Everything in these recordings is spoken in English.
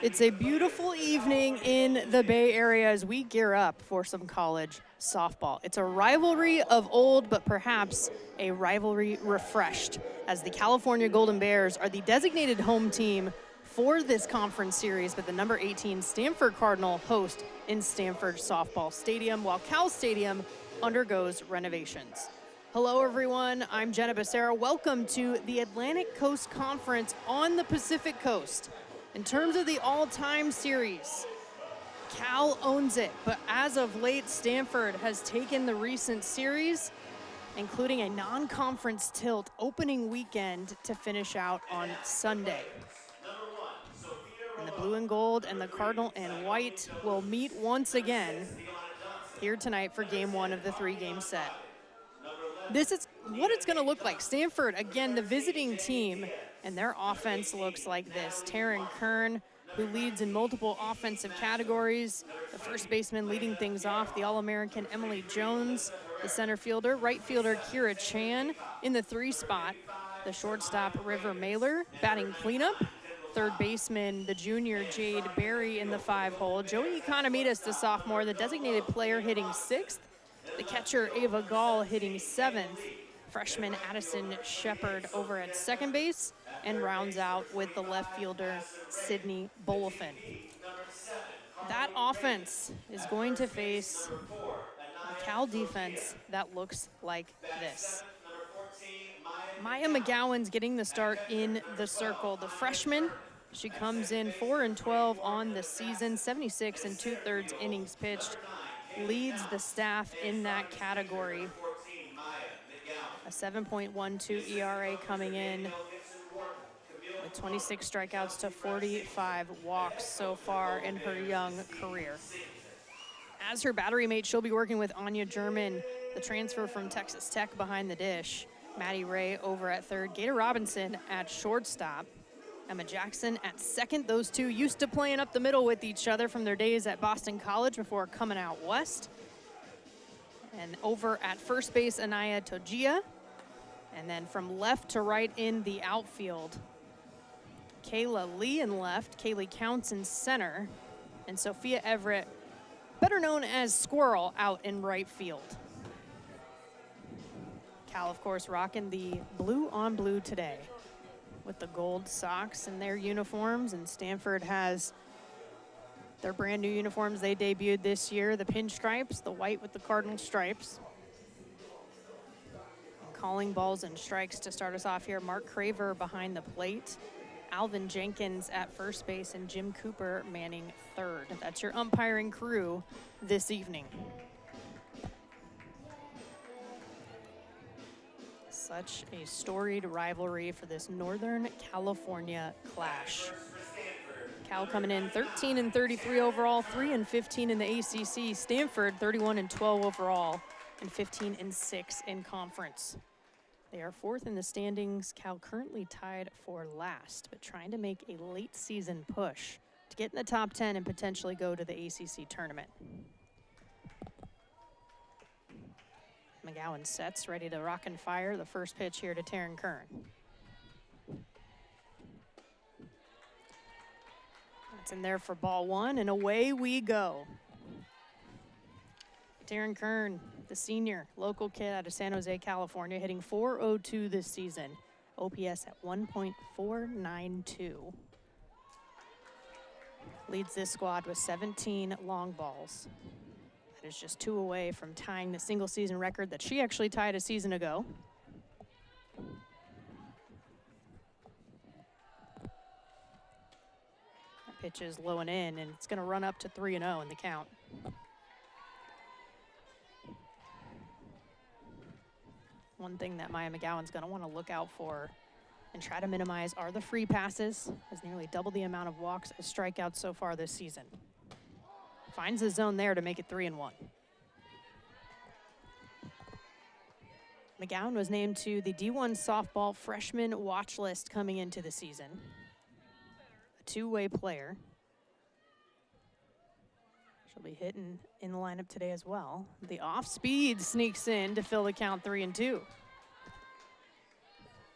It's a beautiful evening in the Bay Area as we gear up for some college softball. It's a rivalry of old, but perhaps a rivalry refreshed, as the California Golden Bears are the designated home team for this conference series, but the number 18 Stanford Cardinal host in Stanford Softball Stadium, while Cal Stadium undergoes renovations. Hello, everyone. I'm Jenna Becerra. Welcome to the Atlantic Coast Conference on the Pacific Coast. In terms of the all-time series, Cal owns it, but as of late, Stanford has taken the recent series, including a non-conference tilt opening weekend to finish out on Sunday. And the blue and gold and the Cardinal and white will meet once again here tonight for game one of the three-game set. This is what it's going to look like. Stanford, again, the visiting team, and their offense looks like this. Taryn Kern, who leads in multiple offensive categories. The first baseman leading things off, the All-American Emily Jones, the center fielder. Right fielder Kira Chan in the 3 spot. The shortstop River Mailer batting cleanup. Third baseman, the junior Jade Berry in the 5-hole. Joey Economides, the sophomore, the designated player, hitting 6th. The catcher, Ava Gall, hitting 7th. Freshman Addison Shepard over at second base, and rounds out with the left fielder, Sydney Bolofin. That offense is going to face a Cal defense that looks like this. Maya McGowan's getting the start in the circle. The freshman, she comes in 4-12 on the season, 76 2/3 innings pitched. Leads the staff in that category. A 7.12 ERA coming in with 26 strikeouts to 45 walks so far in her young career. As her battery mate, she'll be working with Anya German, the transfer from Texas Tech, behind the dish. Maddie Ray over at third. Gator Robinson at shortstop. Emma Jackson at second. Those two used to playing up the middle with each other from their days at Boston College before coming out west. And over at first base, Anaya Tojia. And then from left to right in the outfield, Kayla Lee in left, Kaylee Counts in center, and Sophia Everett, better known as Squirrel, out in right field. Cal, of course, rocking the blue on blue today with the gold socks in their uniforms, and Stanford has their brand new uniforms they debuted this year, the pinstripes, the white with the cardinal stripes. And calling balls and strikes to start us off here, Mark Craver behind the plate, Alvin Jenkins at first base, and Jim Cooper manning third. That's your umpiring crew this evening. Such a storied rivalry for this Northern California clash. Cal coming in 13-33 overall, 3-15 in the ACC. Stanford 31-12 overall, and 15-6 in conference. They are 4th in the standings. Cal currently tied for last, but trying to make a late season push to get in the top 10 and potentially go to the ACC tournament. McGowan sets, ready to rock and fire. The first pitch here to Taryn Kern. That's in there for ball 1, and away we go. Taryn Kern, the senior, local kid out of San Jose, California, hitting .402 this season. OPS at 1.492. Leads this squad with 17 long balls. Is just 2 away from tying the single season record that she actually tied a season ago. That pitch is low and in, and it's going to run up to 3-0 in the count. One thing that Maya McGowan's going to want to look out for and try to minimize are the free passes, has nearly double the amount of walks as strikeouts so far this season. Finds the zone there to make it 3-1. McGowan was named to the D1 softball freshman watch list coming into the season. A 2-way player. She'll be hitting in the lineup today as well. The off speed sneaks in to fill the count 3-2.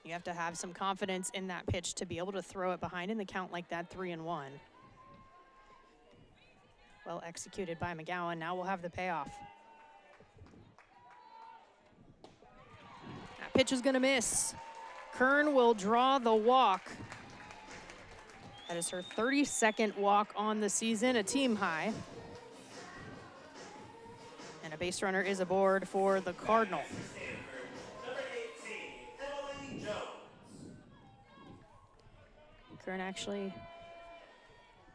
You have to have some confidence in that pitch to be able to throw it behind in the count like that, 3-1. Well executed by McGowan. Now we'll have the payoff. That pitch is gonna miss. Kern will draw the walk. That is her 32nd walk on the season, a team high. And a base runner is aboard for the Cardinal. Kern actually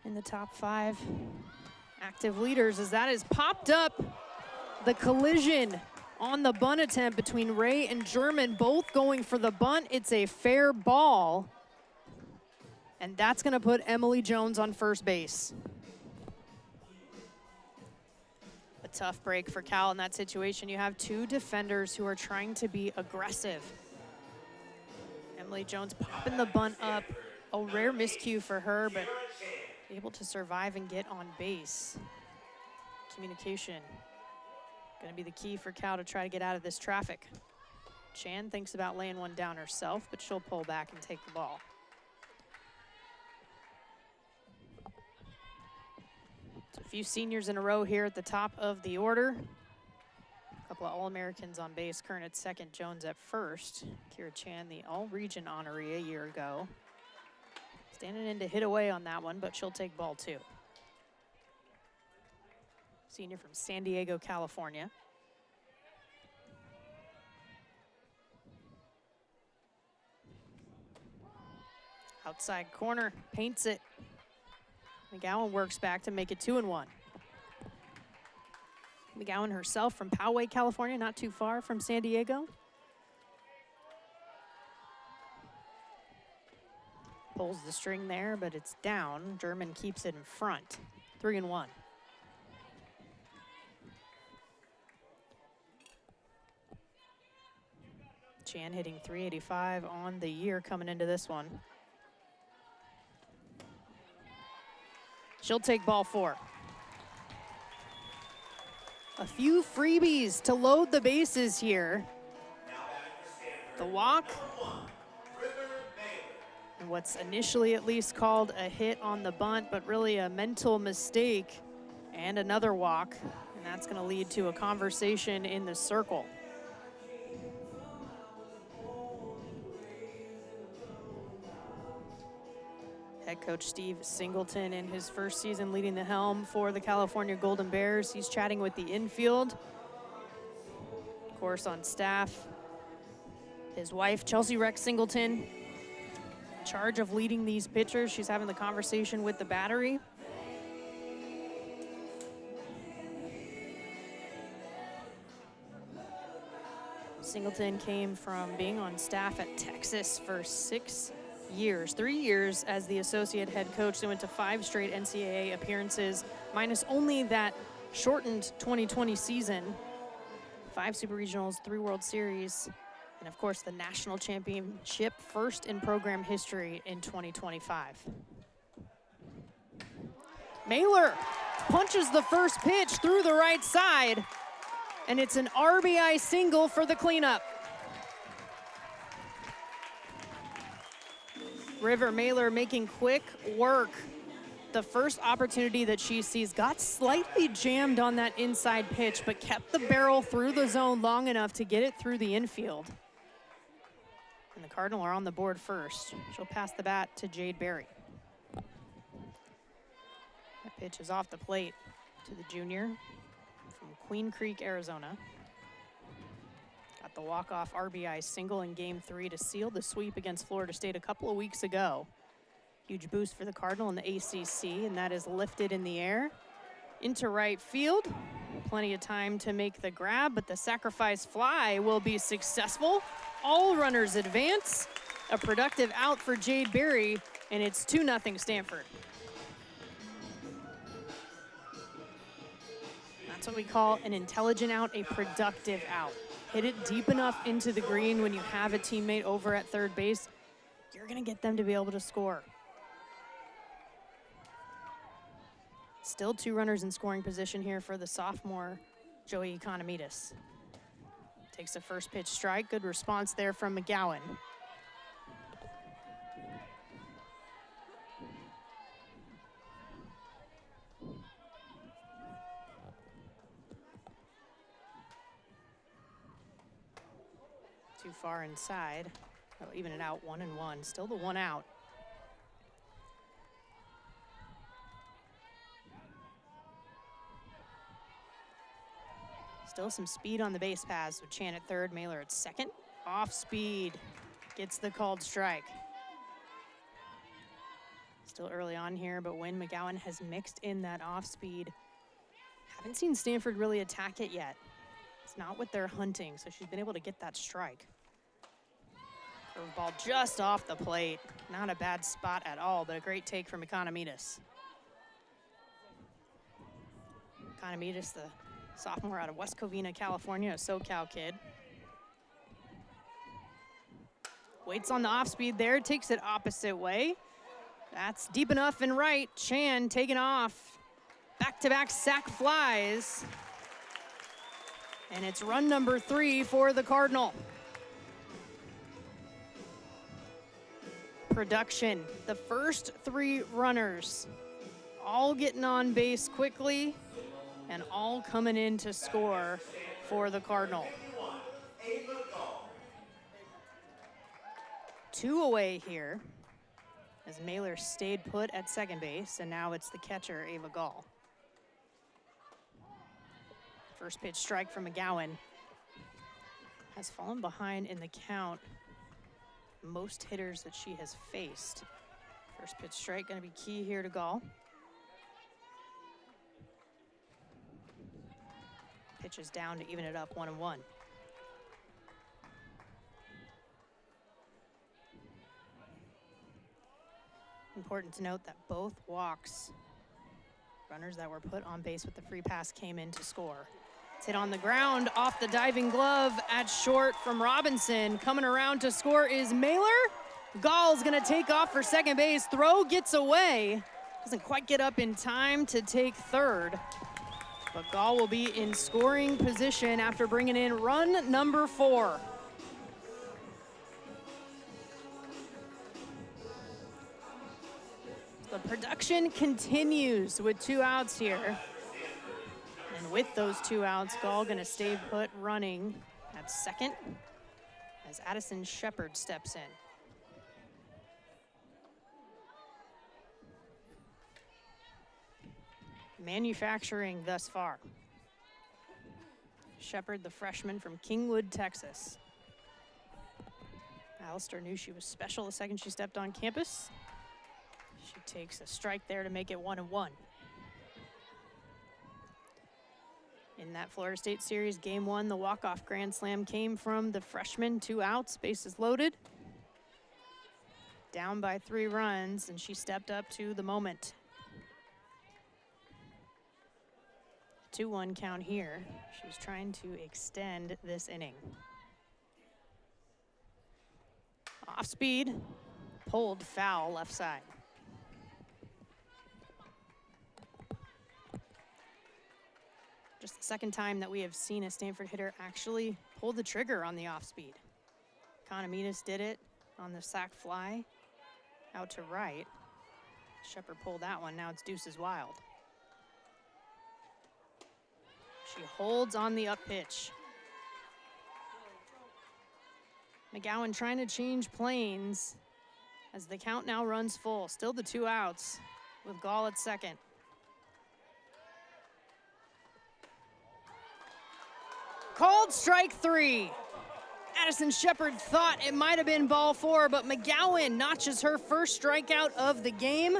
in the top 5 active leaders as that is popped up. The collision on the bunt attempt between Ray and German, both going for the bunt. It's a fair ball. And that's gonna put Emily Jones on first base. A tough break for Cal in that situation. You have 2 defenders who are trying to be aggressive. Emily Jones popping the bunt up. A rare miscue for her, but able to survive and get on base. Communication gonna be the key for Cal to try to get out of this traffic. Chan thinks about laying one down herself, but she'll pull back and take the ball. So a few seniors in a row here at the top of the order. A couple of All-Americans on base. Kern at second, Jones at first. Kira Chan, the All-Region honoree a year ago. Standing in to hit away on that one, but she'll take ball 2. Senior from San Diego, California. Outside corner, paints it. McGowan works back to make it 2-1. McGowan herself from Poway, California, not too far from San Diego. Pulls the string there, but it's down. German keeps it in front. 3-1. Chan hitting .385 on the year coming into this one. She'll take ball 4. A few freebies to load the bases here. The walk. And what's initially at least called a hit on the bunt, but really a mental mistake, and another walk. And that's going to lead to a conversation in the circle. Head coach Steve Singleton in his first season leading the helm for the California Golden Bears. He's chatting with the infield. Of course, on staff, his wife, Chelsea Rex Singleton, in charge of leading these pitchers. She's having the conversation with the battery. Singleton came from being on staff at Texas for 6 years, 3 years as the associate head coach. They went to 5 straight NCAA appearances, minus only that shortened 2020 season. 5 Super Regionals, 3 World Series, and of course the national championship, first in program history in 2025. Mailer punches the first pitch through the right side, and it's an RBI single for the cleanup. River Mailer making quick work. The first opportunity that she sees, got slightly jammed on that inside pitch, but kept the barrel through the zone long enough to get it through the infield. And the Cardinal are on the board first. She'll pass the bat to Jade Berry. That pitch is off the plate to the junior from Queen Creek, Arizona. Got the walk-off RBI single in Game 3 to seal the sweep against Florida State a couple of weeks ago. Huge boost for the Cardinal in the ACC, and that is lifted in the air into right field. Plenty of time to make the grab, but the sacrifice fly will be successful. All runners advance. A productive out for Jade Berry, and it's 2-0 Stanford. That's what we call an intelligent out, a productive out. Hit it deep enough into the green when you have a teammate over at third base, you're gonna get them to be able to score. Still 2 runners in scoring position here for the sophomore, Joey Economides. Takes a first pitch strike, good response there from McGowan. Too far inside. That'll even it out, 1-1. Still the 1 out. Still some speed on the base paths with Chan at third, Mailer at second. Off speed, gets the called strike. Still early on here, but when McGowan has mixed in that off speed, haven't seen Stanford really attack it yet. It's not what they're hunting, so she's been able to get that strike. Curveball just off the plate. Not a bad spot at all, but a great take from Economides. Economides, the sophomore out of West Covina, California, a SoCal kid. Waits on the off speed there, takes it opposite way. That's deep enough and right. Chan taking off. Back-to-back sac flies. And it's run number 3 for the Cardinal. Production, the first 3 runners, all getting on base quickly and all coming in to score for the Cardinal. 2 away here as Mailer stayed put at second base, and now it's the catcher, Ava Gall. First pitch strike from McGowan. Has fallen behind in the count most hitters that she has faced. First pitch strike gonna be key here to Gall. Pitches down to even it up, 1-1. Important to note that both walks, runners that were put on base with the free pass, came in to score. It's hit on the ground off the diving glove at short from Robinson. Coming around to score is Mailer. Gall's gonna take off for second base. Throw gets away. Doesn't quite get up in time to take third. But Gall will be in scoring position after bringing in run number 4. The production continues with 2 outs here. And with those 2 outs, Gall gonna stay put running at second as Addison Shepard steps in. Manufacturing thus far. Shepard, the freshman from Kingwood, Texas. Alistair knew she was special the second she stepped on campus. She takes a strike there to make it 1-1. In that Florida State series, game 1, the walk-off grand slam came from the freshman, 2 outs, bases loaded. Down by 3 runs, and she stepped up to the moment. 2-1 count here. She was trying to extend this inning. Off speed, pulled foul left side. Just the second time that we have seen a Stanford hitter actually pull the trigger on the off speed. Economides did it on the sac fly out to right. Shepard pulled that one, now it's Deuces Wild. She holds on the up pitch. McGowan trying to change planes as the count now runs full. Still the 2 outs with Gall at second. Called strike 3. Addison Shepard thought it might have been ball 4, but McGowan notches her first strikeout of the game.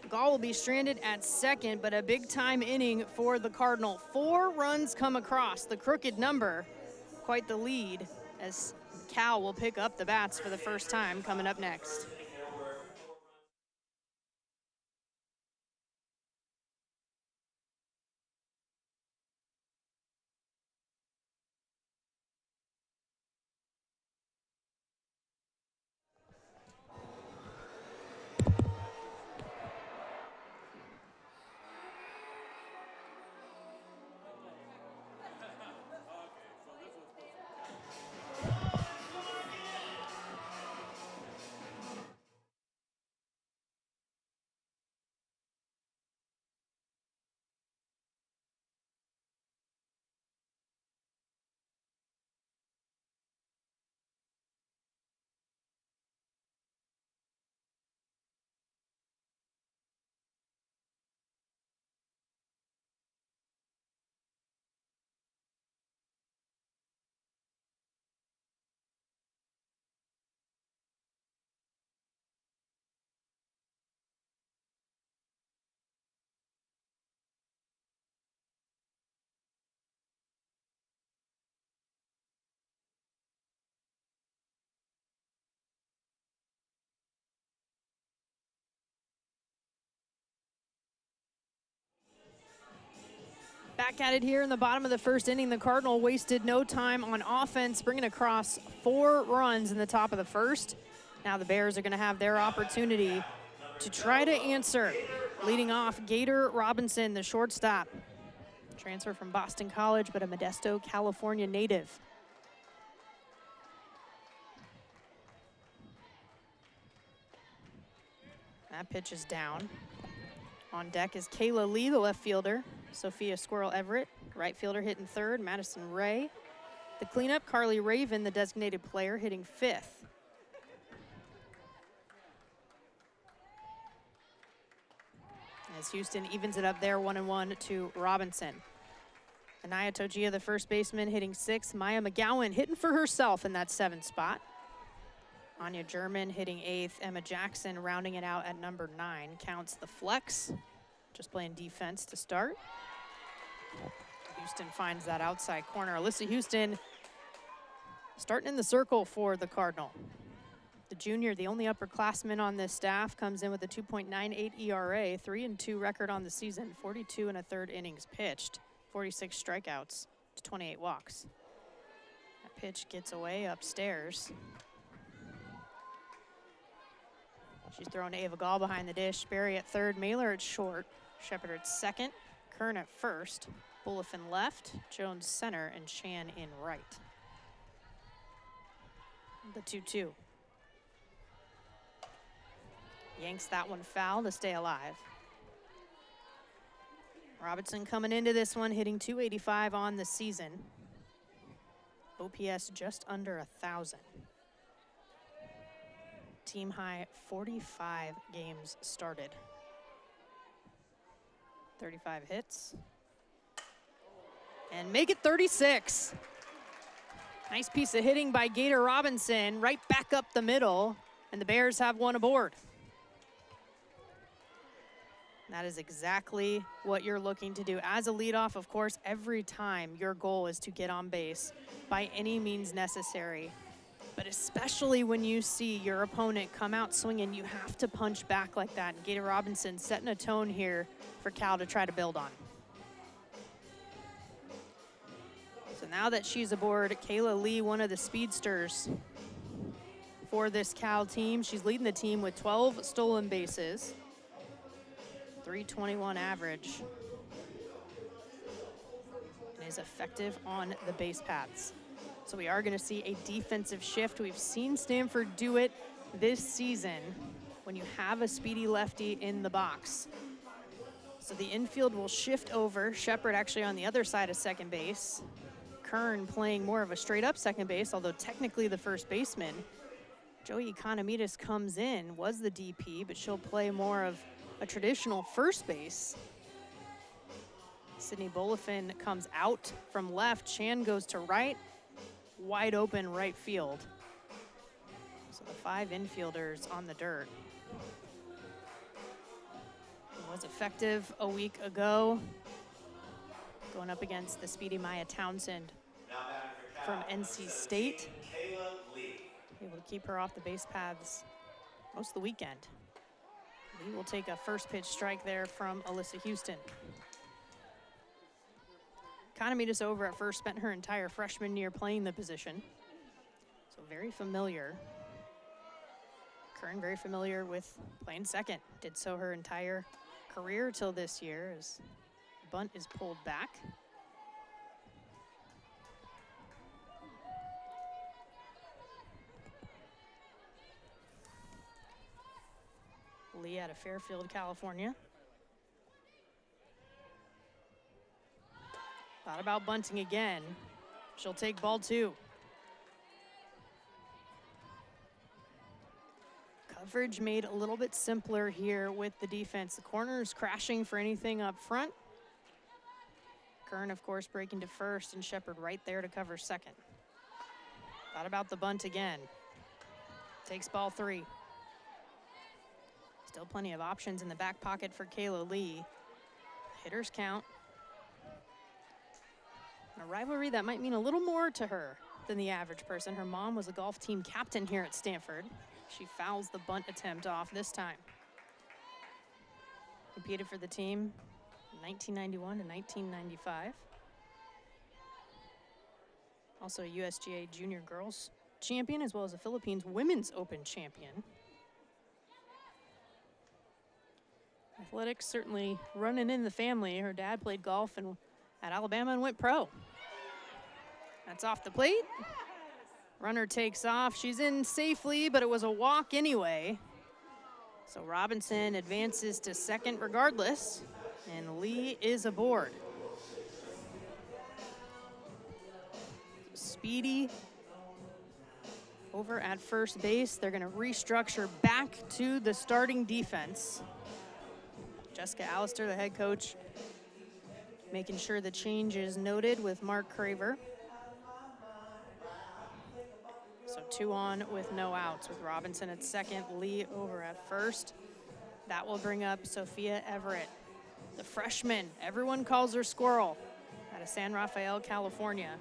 Gall will be stranded at second, but a big-time inning for the Cardinal. 4 runs come across the crooked number. Quite the lead as Cal will pick up the bats for the first time coming up next. Back at it here in the bottom of the first inning. The Cardinal wasted no time on offense, bringing across 4 runs in the top of the first. Now the Bears are going to have their opportunity to try to answer. Leading off, Gator Robinson, the shortstop. Transfer from Boston College, but a Modesto, California native. That pitch is down. On deck is Kayla Lee, the left fielder. Sophia Squirrel Everett, right fielder, hitting third. Madison Ray. The cleanup, Carly Raven, the designated player, hitting 5th. As Houston evens it up there, 1-1 to Robinson. Anaya Tojia, the first baseman, hitting 6th. Maya McGowan hitting for herself in that 7th spot. Anya German hitting 8th. Emma Jackson rounding it out at number 9. Counts the flex. Just playing defense to start. Houston finds that outside corner. Alyssa Houston starting in the circle for the Cardinal. The junior, the only upperclassman on this staff, comes in with a 2.98 ERA, 3-2 record on the season, 42 1/3 innings pitched, 46 strikeouts to 28 walks. That pitch gets away upstairs. She's throwing to Ava Gall behind the dish. Berry at third, Mailer at short, Shepard at second, Kern at first, Bullifin left, Jones center, and Chan in right. The 2-2. Yanks that one foul to stay alive. Robinson coming into this one, hitting .285 on the season. OPS just under 1,000. Team high 45 games started. 35 hits. And make it 36. Nice piece of hitting by Gator Robinson, right back up the middle, and the Bears have one aboard. That is exactly what you're looking to do. As a leadoff, of course, every time your goal is to get on base by any means necessary. But especially when you see your opponent come out swinging, you have to punch back like that. And Gator Robinson setting a tone here for Cal to try to build on. So now that she's aboard, Kayla Lee, one of the speedsters for this Cal team. She's leading the team with 12 stolen bases, .321 average, and is effective on the base paths. So we are going to see a defensive shift. We've seen Stanford do it this season when you have a speedy lefty in the box. So the infield will shift over. Shepard actually on the other side of second base. Kern playing more of a straight up second base, although technically the first baseman. Joey Economides comes in, was the DP, but she'll play more of a traditional first base. Sydney Bullifin comes out from left. Chan goes to right. Wide open right field. So the 5 infielders on the dirt. It was effective a week ago, going up against the speedy Maya Townsend from NC State. Able to keep her off the base paths most of the weekend. Lee will take a first pitch strike there from Alyssa Houston. Economides over at first, spent her entire freshman year playing the position. So very familiar. Kern very familiar with playing second. Did so her entire career till this year as bunt is pulled back. Lee out of Fairfield, California. Thought about bunting again. She'll take ball 2. Coverage made a little bit simpler here with the defense. The corners crashing for anything up front. Kern, of course, breaking to first, and Shepard right there to cover second. Thought about the bunt again. Takes ball 3. Still plenty of options in the back pocket for Kayla Lee. Hitters count. A rivalry that might mean a little more to her than the average person. Her mom was a golf team captain here at Stanford. She fouls the bunt attempt off this time. Competed for the team 1991 to 1995. Also a USGA Junior Girls champion, as well as a Philippines Women's Open champion. Athletics certainly running in the family. Her dad played golf and at Alabama and went pro. That's off the plate. Runner takes off. She's in safely, but it was a walk anyway. So Robinson advances to second regardless, and Lee is aboard. Speedy over at first base. They're gonna restructure back to the starting defense. Jessica Allister, the head coach, making sure the change is noted with Mark Craver. So 2 on with no outs with Robinson at second, Lee over at first. That will bring up Sophia Everett, the freshman. Everyone calls her Squirrel, out of San Rafael, California.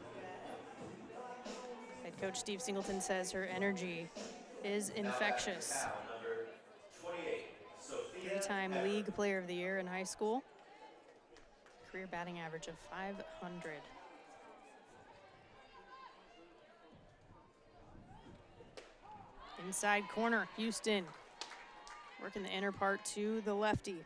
Head coach Steve Singleton says her energy is infectious. 3-time league player of the year in high school. Career batting average of .500. Inside corner, Houston. Working the inner part to the lefty.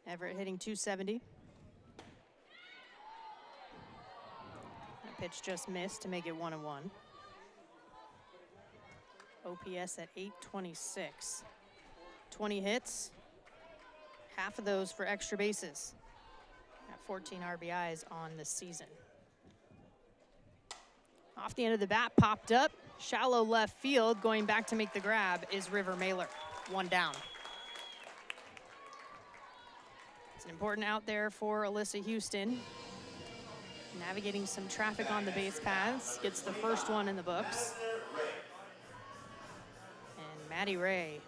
Everett hitting .270. That pitch just missed to make it 1-1. OPS at .826. 20 hits. Half of those for extra bases. Got 14 RBIs on this season. Off the end of the bat, popped up. Shallow left field, going back to make the grab is River Mailer. 1 down. It's an important out there for Alyssa Houston. Navigating some traffic on the base paths. Gets the first one in the books. And Maddie Ray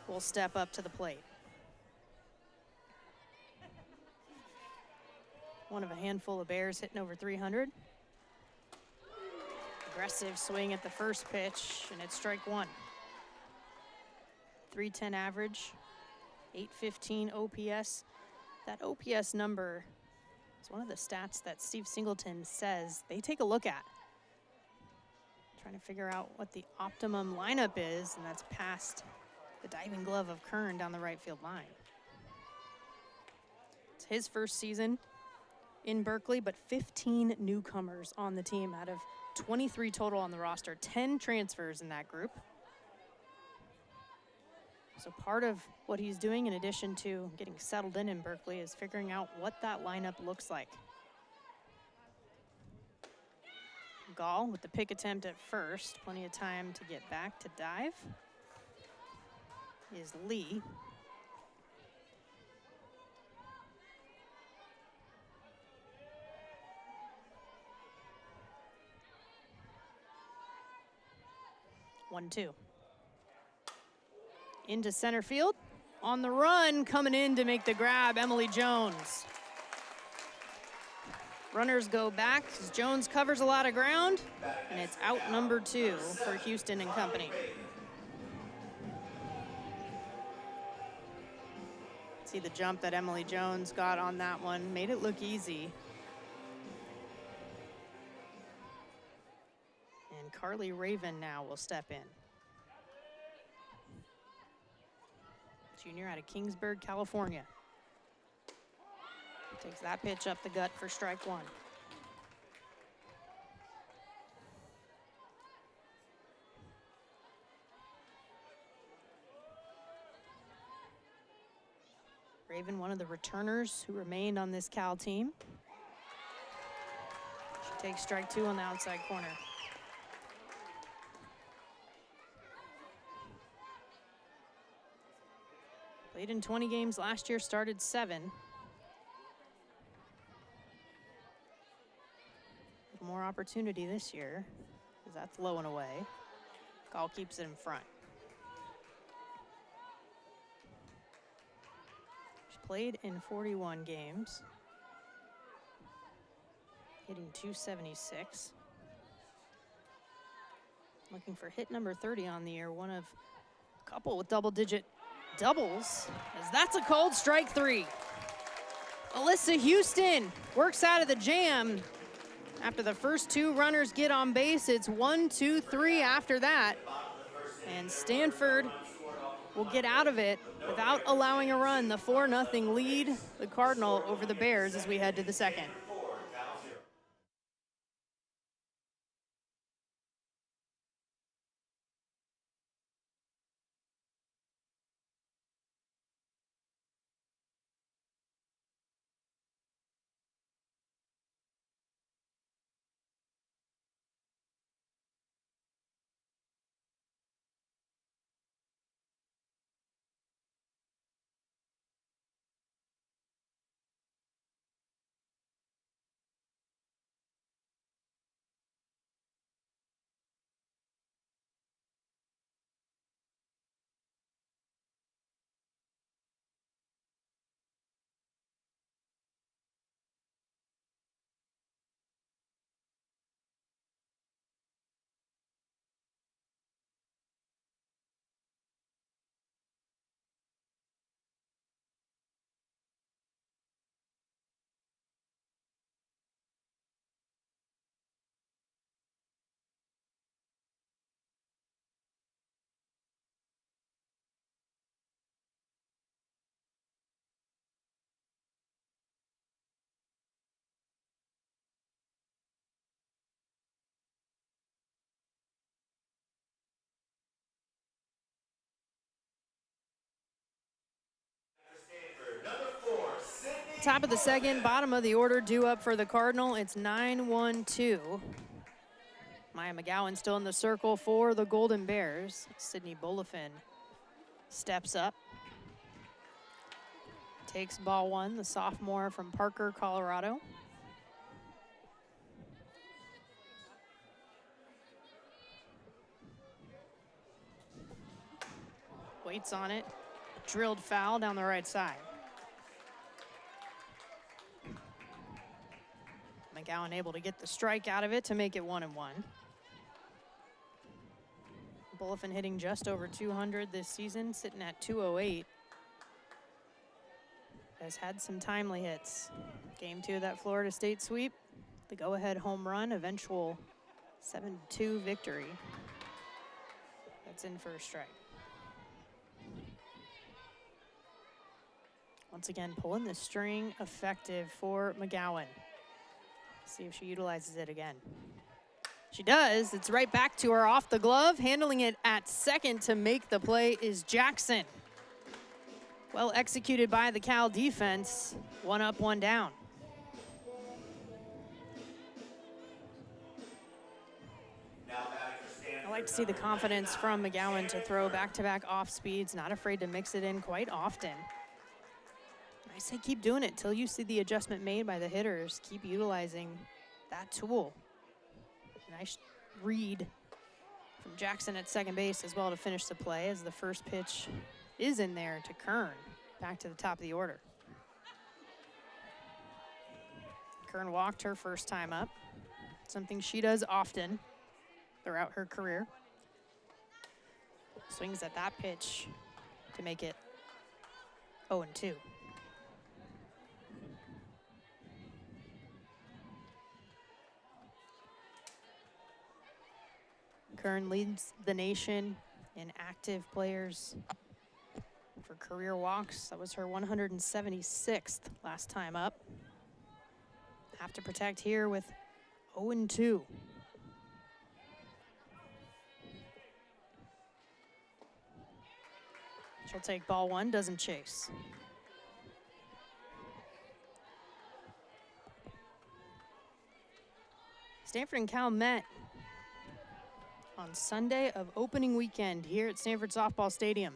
will step up to the plate. One of a handful of Bears hitting over 300. Aggressive swing at the first pitch, and it's strike 1. 310 average, 815 OPS. That OPS number is one of the stats that Steve Singleton says they take a look at. Trying to figure out what the optimum lineup is, and that's past the diving glove of Kern down the right field line. It's his first season in Berkeley, but 15 newcomers on the team out of 23 total on the roster, 10 transfers in that group. So part of what he's doing, in addition to getting settled in Berkeley, is figuring out what that lineup looks like. Gall with the pick attempt at first, plenty of time to get back to dive, is Lee. One, two. Into center field. On the run, coming in to make the grab, Emily Jones. Runners go back as Jones covers a lot of ground, and it's out number 2 for Houston and company. See the jump that Emily Jones got on that one, made it look easy. And Carly Raven now will step in. Junior out of Kingsburg, California. Takes that pitch up the gut for strike 1. Raven, one of the returners who remained on this Cal team. She takes strike 2 on the outside corner. Played in 20 games last year, started 7. More opportunity this year, because that's low and away. Gall keeps it in front. She's played in 41 games, hitting .276. looking for hit number 30 on the year, one of a couple with double-digit doubles, as that's a cold strike 3. Alyssa Houston works out of the jam. After the first 2 runners get on base, it's 1, 2, 3 after that. And Stanford will get out of it without allowing a run. The 4-0 lead, the Cardinal over the Bears as we head to the second. Top of the second, bottom of the order, due up for the Cardinal. It's 9-1-2. Maya McGowan still in the circle for the Golden Bears. Sydney Bolifin steps up. Takes ball 1, the sophomore from Parker, Colorado. Waits on it. Drilled foul down the right side. McGowan able to get the strike out of it to make it 1-1. Bolifin hitting just over 200 this season, sitting at 208. Has had some timely hits. Game 2 of that Florida State sweep, the go-ahead home run, eventual 7-2 victory. That's in for a strike. Once again, pulling the string, effective for McGowan. See if she utilizes it again. She does. It's right back to her off the glove. Handling it at second to make the play is Jackson. Well executed by the Cal defense. 1 up, 1 down. I like to see the confidence from McGowan to throw back-to-back off speeds, not afraid to mix it in quite often. I say keep doing it till you see the adjustment made by the hitters. Keep utilizing that tool. Nice read from Jackson at second base as well to finish the play, as the first pitch is in there to Kern. Back to the top of the order. Kern walked her first time up, something she does often throughout her career. Swings at that pitch to make it 0-2. Kern leads the nation in active players for career walks. That was her 176th last time up. Have to protect here with 0-2. She'll take ball 1, doesn't chase. Stanford and Cal met on Sunday of opening weekend here at Stanford Softball Stadium.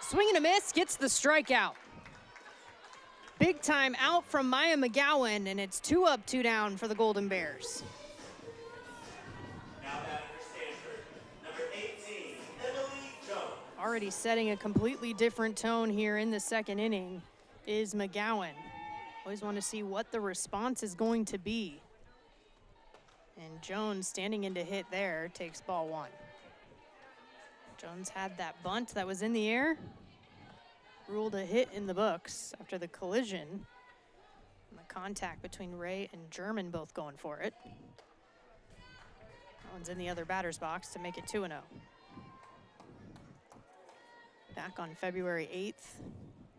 Swing and a miss, gets the strikeout. Big time out from Maya McGowan, and it's 2 up, 2 down for the Golden Bears. Now batting for Stanford, number 18, Emily Jones. Already setting a completely different tone here in the second inning is McGowan. Always want to see what the response is going to be. And Jones standing in to hit there takes ball 1. Jones had that bunt that was in the air. Ruled a hit in the books after the collision. And the contact between Ray and German both going for it. That one's in the other batter's box to make it 2-0. Back on February 8th,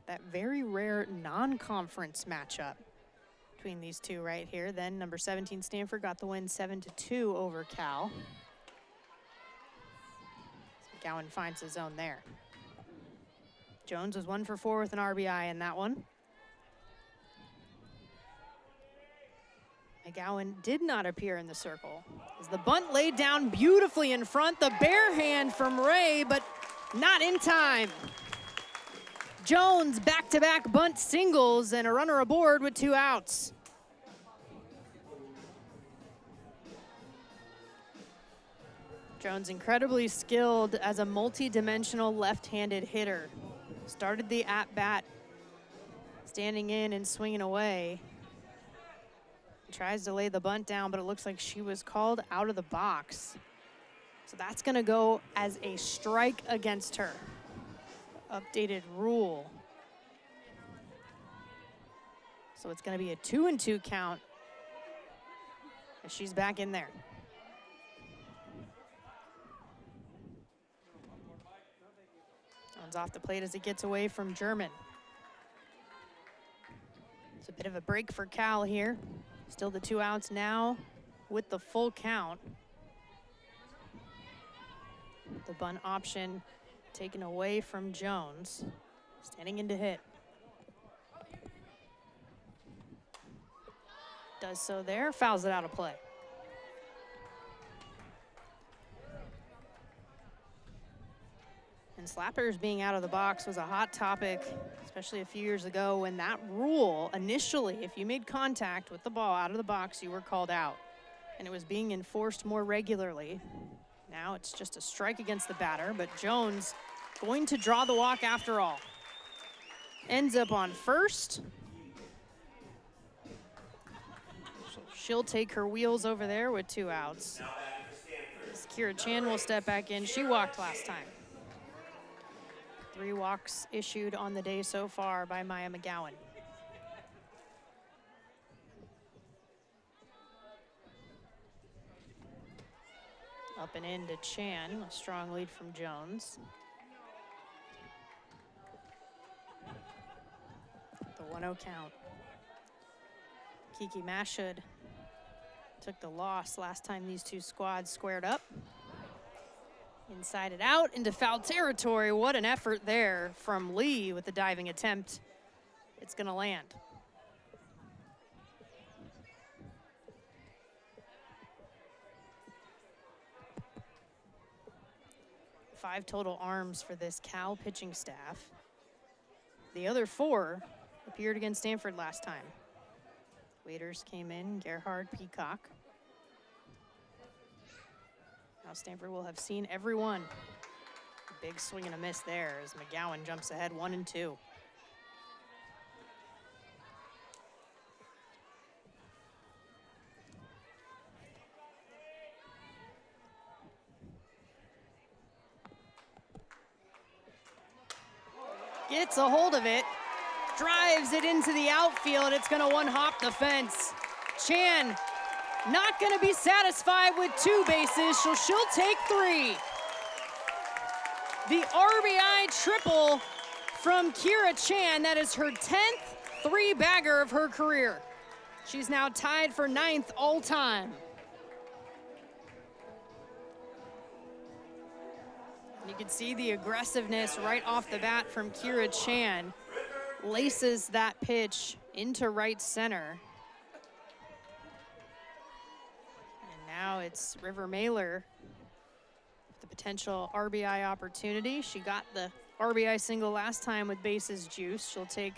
that very rare non-conference matchup between these two right here. Then number 17 Stanford got the win 7-2 over Cal. McGowan finds the zone there. Jones was 1 for 4 with an RBI in that one. McGowan did not appear in the circle as the bunt laid down beautifully in front. The bare hand from Ray, but not in time. Jones back-to-back bunt singles and a runner aboard with 2 outs. Jones incredibly skilled as a multi-dimensional left-handed hitter. Started the at-bat standing in and swinging away. Tries to lay the bunt down, but it looks like she was called out of the box. So that's gonna go as a strike against her. Updated rule. So it's gonna be a 2-2 count as she's back in there. Runs off the plate as it gets away from German. It's a bit of a break for Cal here. Still the 2 outs now with the full count. The bunt option taken away from Jones. Standing in to hit. Does so there, fouls it out of play. And slappers being out of the box was a hot topic, especially a few years ago when that rule, initially, if you made contact with the ball out of the box, you were called out. And it was being enforced more regularly. Now it's just a strike against the batter, but Jones going to draw the walk after all. Ends up on first. So she'll take her wheels over there with 2 outs. As Kira Chan will step back in. She walked last time. 3 walks issued on the day so far by Maya McGowan. Up and in to Chan, a strong lead from Jones. The 1-0 count. Kiki Mashud took the loss last time these two squads squared up. Inside it out into foul territory. What an effort there from Lee with the diving attempt. It's gonna land. Five total arms for this Cal pitching staff. The other 4 appeared against Stanford last time. Waiters came in, Gerhard, Peacock. Now Stanford will have seen everyone. Big swing and a miss there as McGowan jumps ahead 1-2. Gets a hold of it, drives it into the outfield. It's gonna one-hop the fence. Chan not gonna be satisfied with 2 bases, so she'll take 3. The RBI triple from Kira Chan. That is her 10th 3-bagger of her career. She's now tied for 9th all time. You can see the aggressiveness right off the bat from Kira Chan. Laces that pitch into right center. And now it's River Mailer with the potential RBI opportunity. She got the RBI single last time with bases juice. She'll take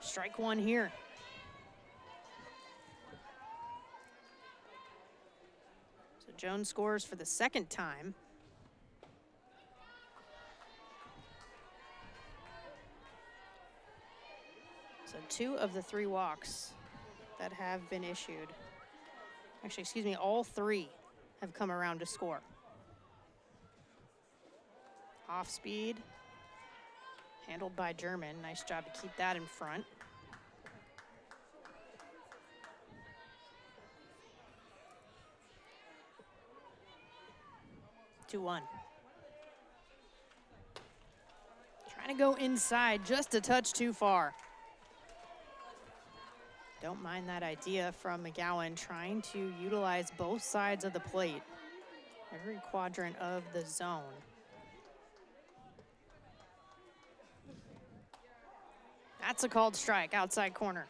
strike 1 here. So Jones scores for the 2nd time. So 2 of the 3 walks that have been issued Actually, excuse me, all three have come around to score. Off speed, handled by German. Nice job to keep that in front. Two one. Trying to go inside, just a touch too far. Don't mind that idea from McGowan, trying to utilize both sides of the plate, every quadrant of the zone. That's a called strike, outside corner.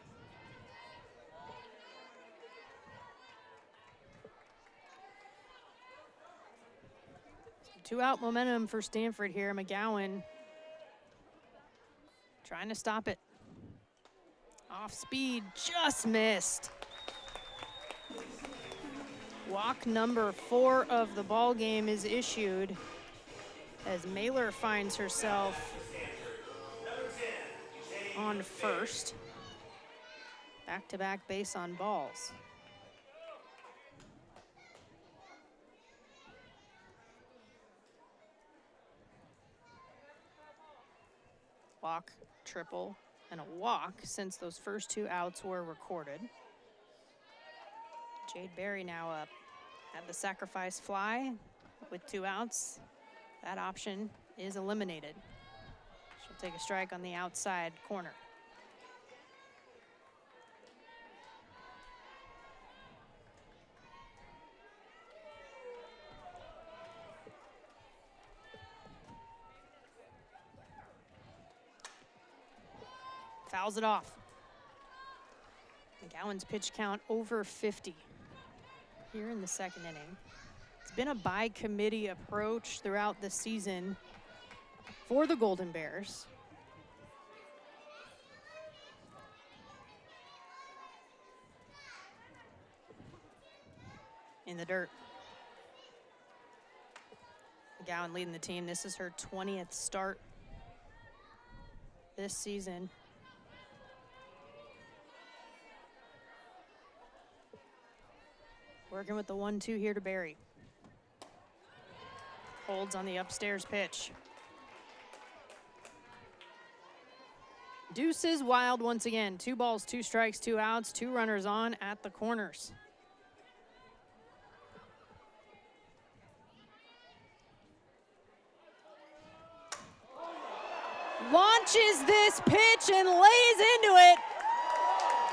Two out momentum for Stanford here. McGowan trying to stop it. Off speed, just missed. Walk number 4 of the ball game is issued as Mailer finds herself on first. Back-to-back base on balls. Walk, triple, and a walk since those first 2 outs were recorded. Jade Berry now up. Had the sacrifice fly with 2 outs. That option is eliminated. She'll take a strike on the outside corner. Fouls it off. McGowan's pitch count over 50 here in the second inning. It's been a by committee approach throughout the season for the Golden Bears. In the dirt. McGowan leading the team. This is her 20th start this season. Working with the 1-2 here to Berry. Holds on the upstairs pitch. Deuce is wild once again. 2 balls, 2 strikes, 2 outs, 2 runners on at the corners. Launches this pitch and lays into it.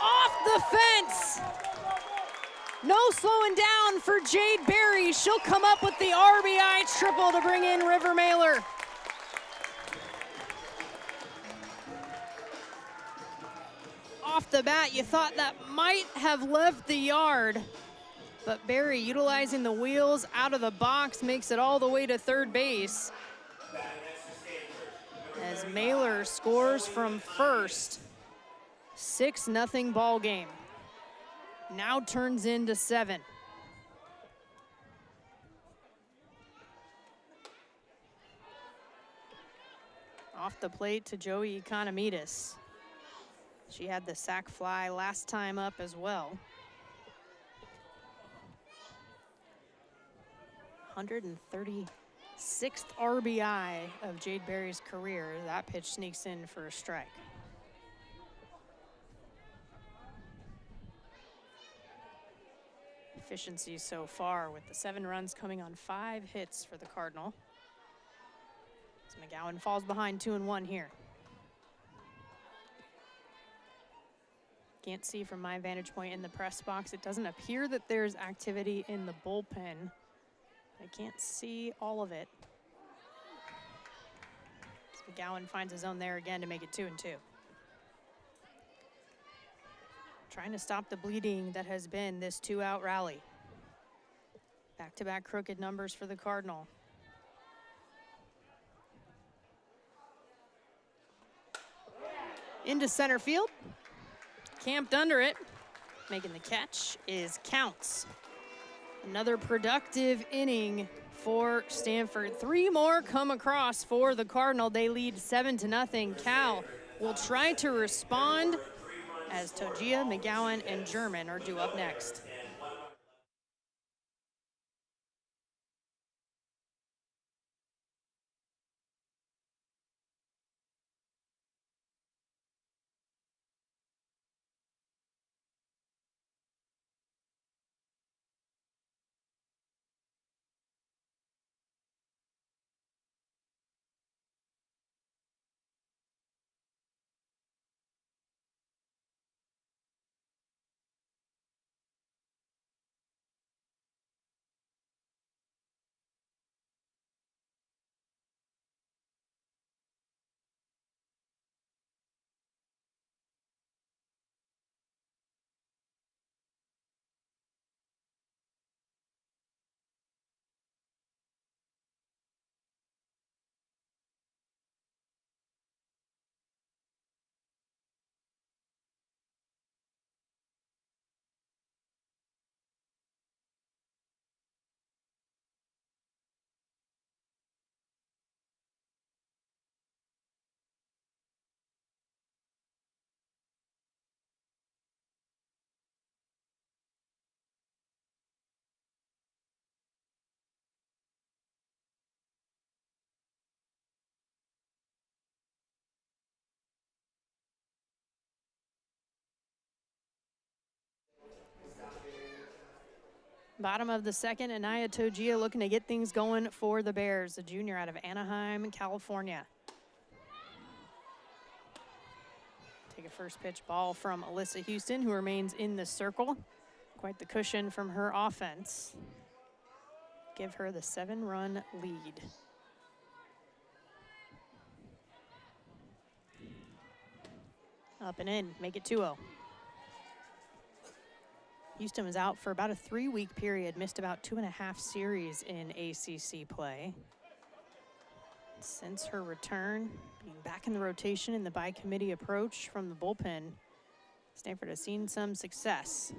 Off the fence. No slowing down for Jade Berry. She'll come up with the RBI triple to bring in River Mailer. Off the bat, you thought that might have left the yard, but Berry, utilizing the wheels out of the box, makes it all the way to third base. As Mailer scores from first, 6-0 ball game. Now turns into 7. Off the plate to Joey Economides. She had the sac fly last time up as well. 136th RBI of Jade Berry's career. That pitch sneaks in for a strike. Efficiency so far with the 7 runs coming on 5 hits for the Cardinal. So McGowan falls behind 2-1 here. Can't see from my vantage point in the press box. It doesn't appear that there's activity in the bullpen. I can't see all of it. So McGowan finds his own there again to make it 2-2. Trying to stop the bleeding that has been this 2-out rally. Back-to-back crooked numbers for the Cardinal. Into center field. Camped under it. Making the catch is Counts. Another productive inning for Stanford. 3 more come across for the Cardinal. They lead 7-0. Cal will try to respond as Togia, McGowan, and German are due up next. Bottom of the second, Anaya Tojia looking to get things going for the Bears, a junior out of Anaheim, California. Take a first pitch ball from Alyssa Houston, who remains in the circle. Quite the cushion from her offense. Give her the 7-run lead. Up and in, make it 2-0. Houston was out for about a 3-week period, missed about 2.5 series in ACC play. Since her return, being back in the rotation in the by-committee approach from the bullpen, Stanford has seen some success.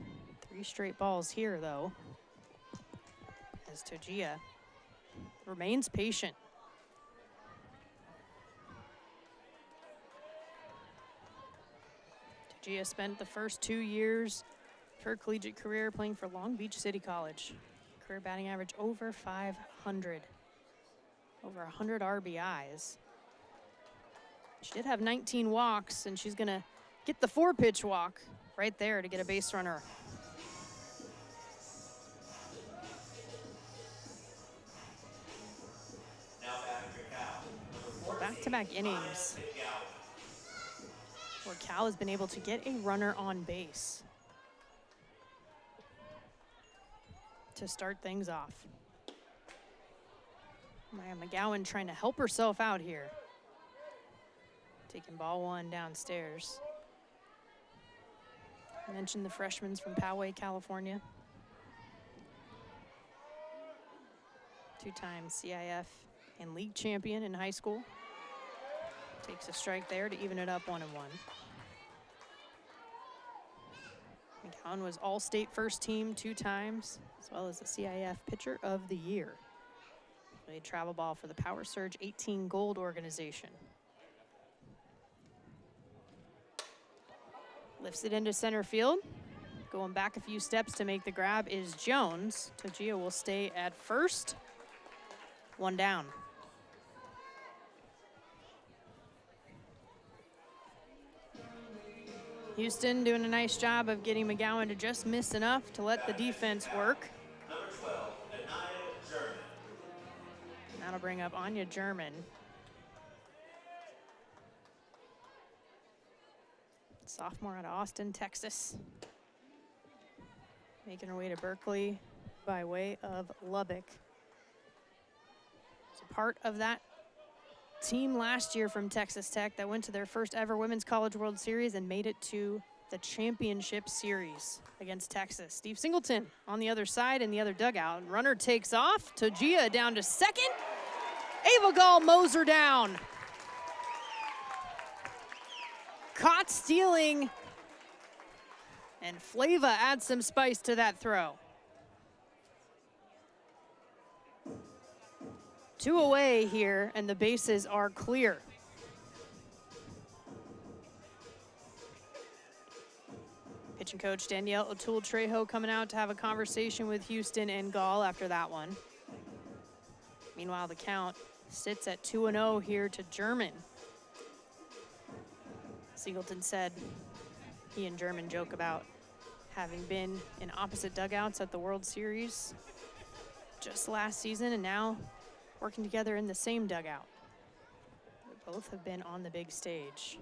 3 straight balls here, though, as Tojia remains patient. Tojia spent the first 2 years her collegiate career playing for Long Beach City College. Career batting average over 500. Over 100 RBIs. She did have 19 walks, and she's gonna get the 4-pitch walk right there to get a base runner. Back-to-back innings where Cal has been able to get a runner on base to start things off. Maya McGowan trying to help herself out here. Taking ball 1 downstairs. I mentioned the freshmen from Poway, California. 2-time CIF and league champion in high school. Takes a strike there to even it up 1-1. McGowan was All-State first team 2 times, as well as the CIF Pitcher of the Year. Played travel ball for the Power Surge 18 Gold organization. Lifts it into center field. Going back a few steps to make the grab is Jones. Tojia will stay at first. 1 down. Houston doing a nice job of getting McGowan to just miss enough to let the defense work. Number 12, Anaya German. That'll bring up Anya German. Sophomore out of Austin, Texas. Making her way to Berkeley by way of Lubbock. She's a part of that team last year from Texas Tech that went to their first ever Women's College World Series and made it to the championship series against Texas. Steve Singleton on the other side in the other dugout. Runner takes off. Tojia down to second. Ava Gall mows her down. Caught stealing. And Flava adds some spice to that throw. 2 away here, and the bases are clear. Pitching coach Danielle O'Toole-Trejo coming out to have a conversation with Houston and Gall after that one. Meanwhile, the count sits at 2-0 here to German. Singleton said he and German joke about having been in opposite dugouts at the World Series just last season and now working together in the same dugout. They both have been on the big stage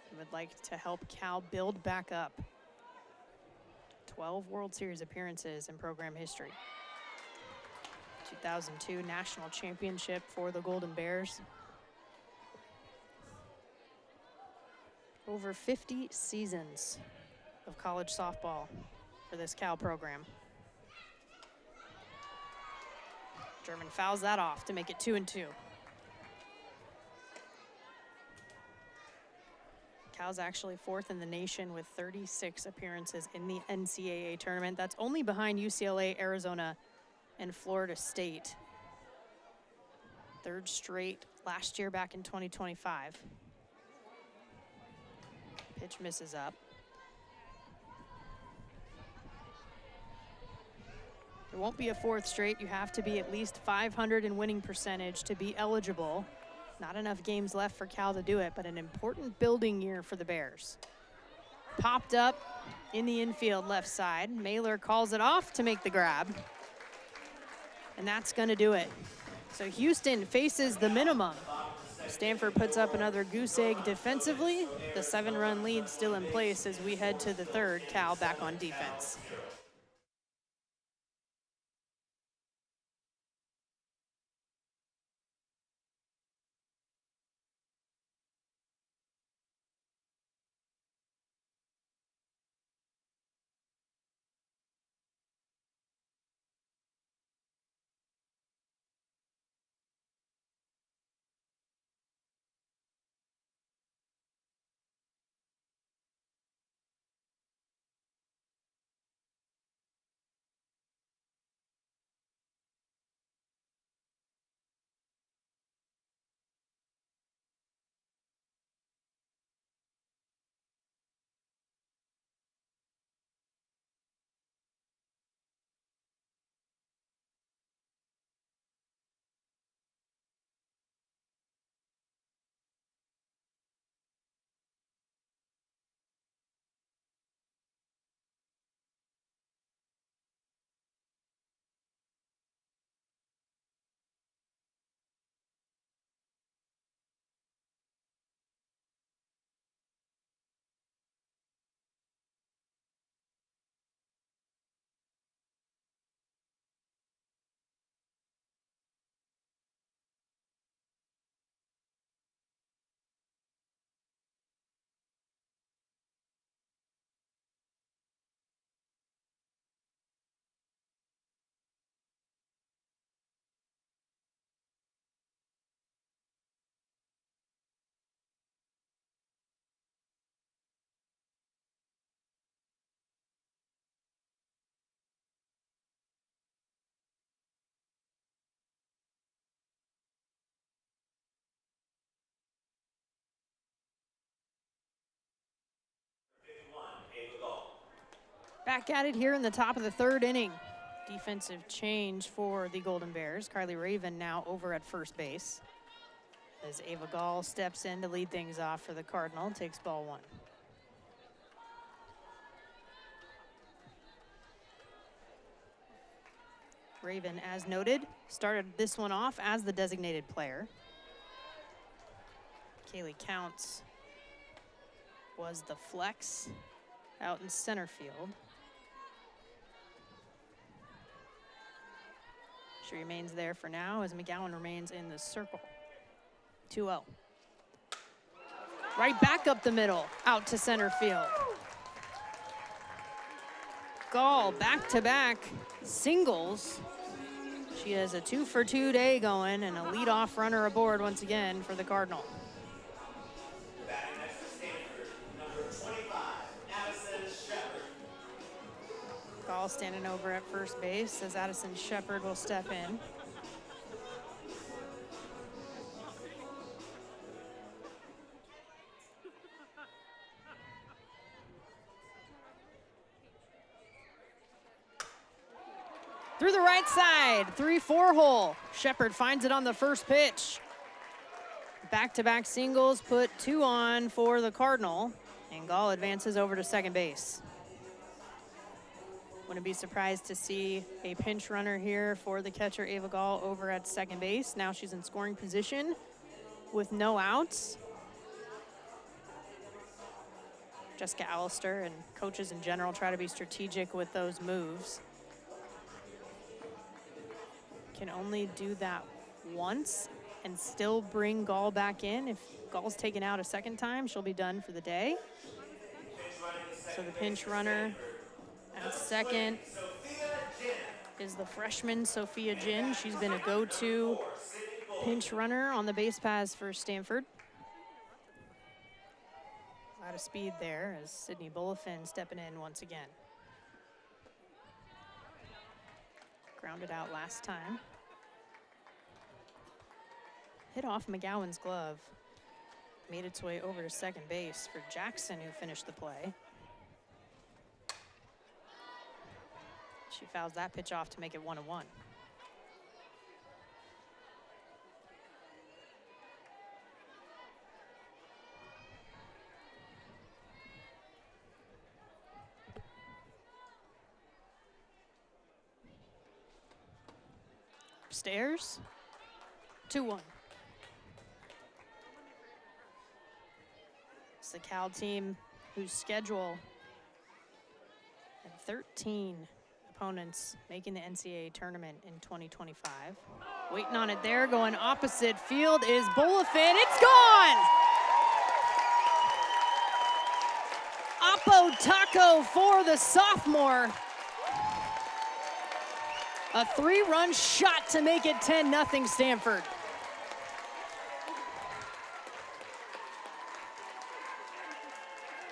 and would like to help Cal build back up. 12 World Series appearances in program history. 2002 national championship for the Golden Bears. Over 50 seasons of college softball for this Cal program. German fouls that off to make it 2-2. Cal's actually 4th in the nation with 36 appearances in the NCAA tournament. That's only behind UCLA, Arizona, and Florida State. 3rd straight last year back in 2025. Pitch misses up. There won't be a 4th straight. You have to be at least 500 in winning percentage to be eligible. Not enough games left for Cal to do it, but an important building year for the Bears. Popped up in the infield left side. Mailer calls it off to make the grab. And that's going to do it. So Houston faces the minimum. Stanford puts up another goose egg defensively. The 7-run lead still in place as we head to the third. Cal back on defense. Back at it here in the top of the third inning. Defensive change for the Golden Bears. Carly Raven now over at first base. As Ava Gall steps in to lead things off for the Cardinal, takes ball one. Raven, as noted, started this one off as the designated player. Kaylee Counts was the flex out in center field. She remains there for now as McGowan remains in the circle. 2-0. Right back up the middle, out to center field. Gall back-to-back singles. She has a 2-for-2 day going and a leadoff runner aboard once again for the Cardinal. Gall standing over at first base as Addison Shepard will step in. Through the right side, 3-4 hole. Shepard finds it on the first pitch. Back-to-back singles put 2 on for the Cardinal, and Gall advances over to second base. Wouldn't be surprised to see a pinch runner here for the catcher Ava Gall over at second base. Now she's in scoring position with no outs. Jessica Allister and coaches in general try to be strategic with those moves. Can only do that once and still bring Gall back in. If Gall's taken out a second time, she'll be done for the day. So the pinch runner at second is the freshman Sophia Jin. She's been a go-to pinch runner on the base paths for Stanford. A lot of speed there as Sydney Bulifin stepping in once again. Grounded out last time. Hit off McGowan's glove. Made its way over to second base for Jackson, who finished the play. She fouls that pitch off to make it 1-1. upstairs. 2-1. It's the Cal team whose schedule had 13 opponents making the NCAA tournament in 2025. Waiting on it there, going opposite field is Bulifin. It's gone! Oppo Taco for the sophomore. A 3-run shot to make it 10-0 Stanford.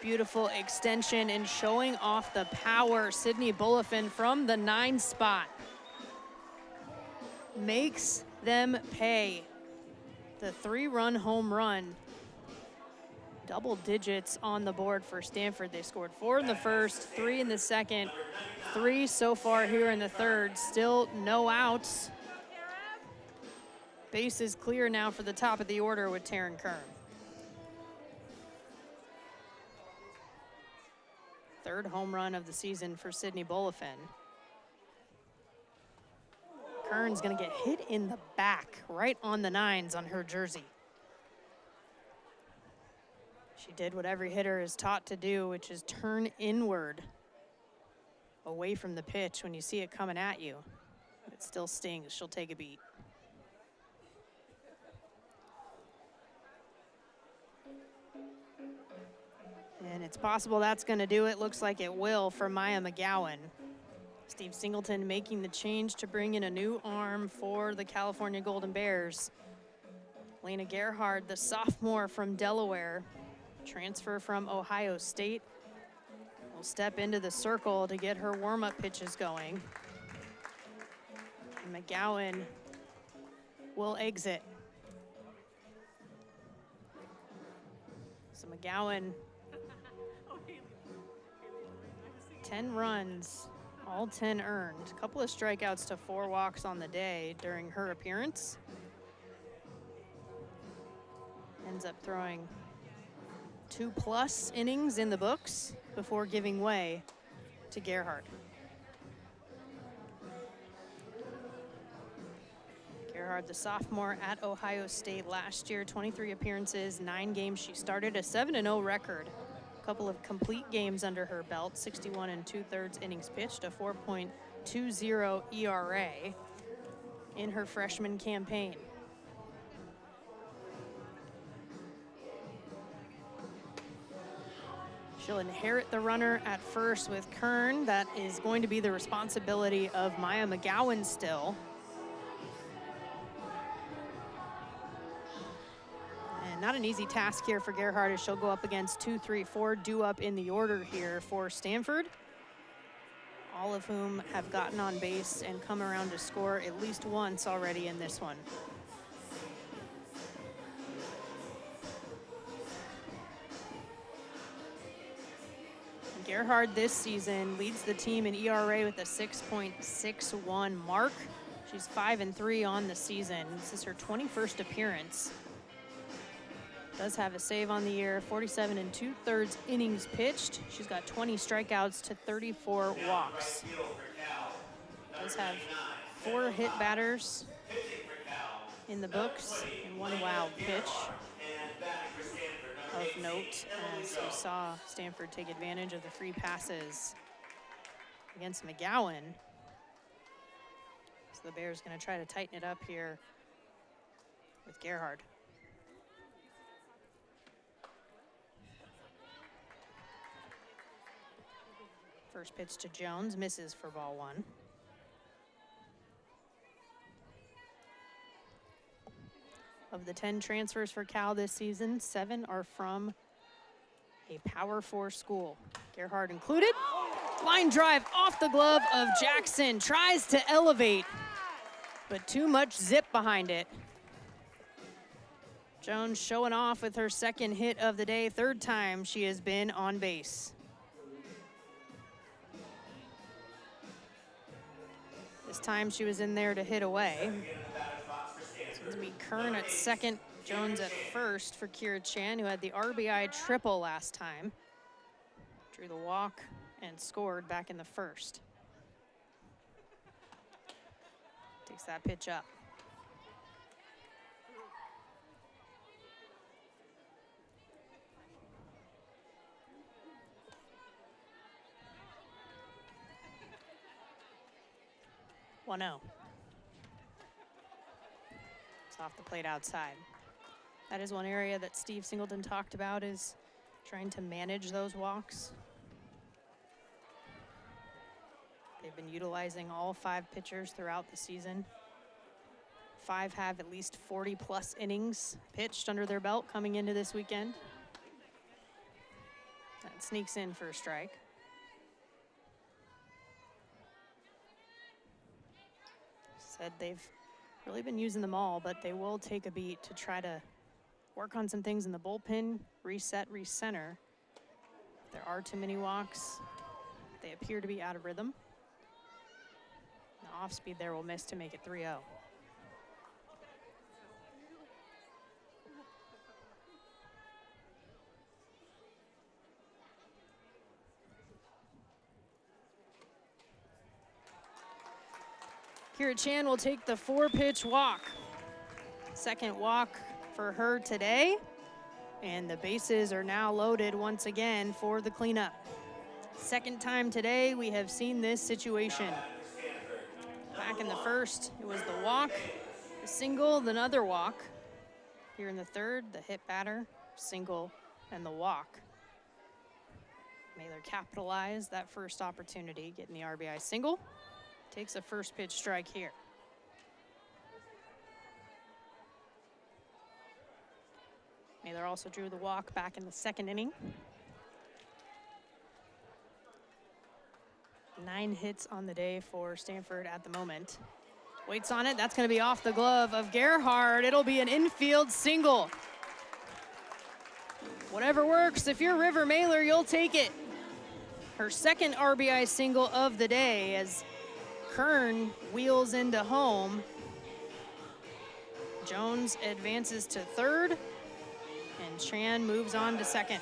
Beautiful extension and showing off the power. Sydney Bulifin from the 9 spot. Makes them pay. The 3-run home run. Double digits on the board for Stanford. They scored 4 in the first, 3 in the second, 3 so far here in the third. Still no outs. Base is clear now for the top of the order with Taryn Kern. Third home run of the season for Sydney Bulifin. Kern's gonna get hit in the back, right on the 9s on her jersey. She did what every hitter is taught to do, which is turn inward, away from the pitch when you see it coming at you. It still stings, she'll take a beat. And it's possible that's gonna do it. Looks like it will for Maya McGowan. Steve Singleton making the change to bring in a new arm for the California Golden Bears. Lena Gerhard, the sophomore from Delaware, transfer from Ohio State, will step into the circle to get her warm-up pitches going. And McGowan will exit. So McGowan, 10 runs, all 10 earned. A couple of strikeouts to 4 walks on the day during her appearance. Ends up throwing 2+ innings in the books before giving way to Gerhard. Gerhard, the sophomore at Ohio State last year, 23 appearances, 9 games. She started a 7-0 record. A couple of complete games under her belt, 61 2/3 innings pitched, a 4.20 ERA in her freshman campaign. She'll inherit the runner at first with Kern. That is going to be the responsibility of Maya McGowan still. And not an easy task here for Gerhard as she'll go up against 2, 3, 4 due up in the order here for Stanford. All of whom have gotten on base and come around to score at least once already in this one. Gerhard this season leads the team in ERA with a 6.61 mark. She's 5-3 on the season. This is her 21st appearance. Does have a save on the year, 47 2/3 innings pitched. She's got 20 strikeouts to 34 walks. Does have 4 hit batters in the books and 1 wild pitch. Of note, as we saw Stanford take advantage of the free passes against McGowan. So the Bears going to try to tighten it up here with Gerhard. First pitch to Jones, misses for ball 1. Of the 10 transfers for Cal this season, 7 are from a Power 4 school. Gerhard included. Line drive off the glove of Jackson. Tries to elevate, but too much zip behind it. Jones showing off with her 2nd hit of the day, 3rd time she has been on base. This time she was in there to hit away. It's going to be Kern at 2nd, Jones at 1st for Kira Chan, who had the RBI triple last time. Drew the walk and scored back in the 1st. Takes Takes that pitch up. One zero. It's off the plate outside. That is one area that Steve Singleton talked about, is trying to manage those walks. They've been utilizing all 5 pitchers throughout the season. 5 have at least 40+ innings pitched under their belt coming into this weekend. That sneaks in for a strike. Said they've really been using them all, but they will take a beat to try to work on some things in the bullpen, reset, recenter. If there are too many walks, they appear to be out of rhythm. The off speed there will miss to make it 3-0. Kira Chan will take the 4-pitch walk. Second walk for her today. And the bases are now loaded once again for the cleanup. Second time today we have seen this situation. Back in the first, it was the walk, the single, another walk. Here in the third, the hit batter, single, and the walk. Mailer capitalized that first opportunity, getting the RBI single. Takes a first pitch strike here. Mailer also drew the walk back in the second inning. 9 hits on the day for Stanford at the moment. Waits on it, that's gonna be off the glove of Gerhard. It'll be an infield single. Whatever works, if you're River Mailer, you'll take it. Her second RBI single of the day as Kern wheels into home. Jones advances to third, and Chan moves on to second.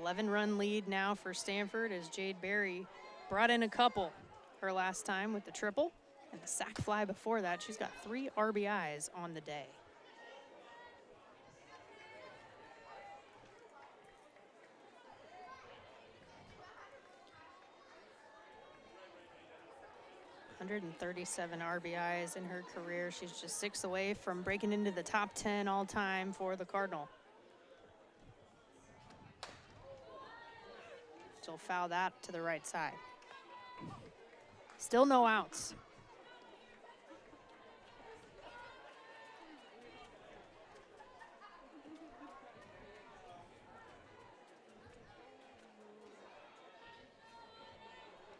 11-run lead now for Stanford as Jade Berry brought in a couple her last time with the triple and the sac fly before that. She's got 3 RBIs on the day. .137 RBIs in her career. She's just 6 away from breaking into the top 10 all-time for the Cardinal. She'll foul that to the right side. Still no outs.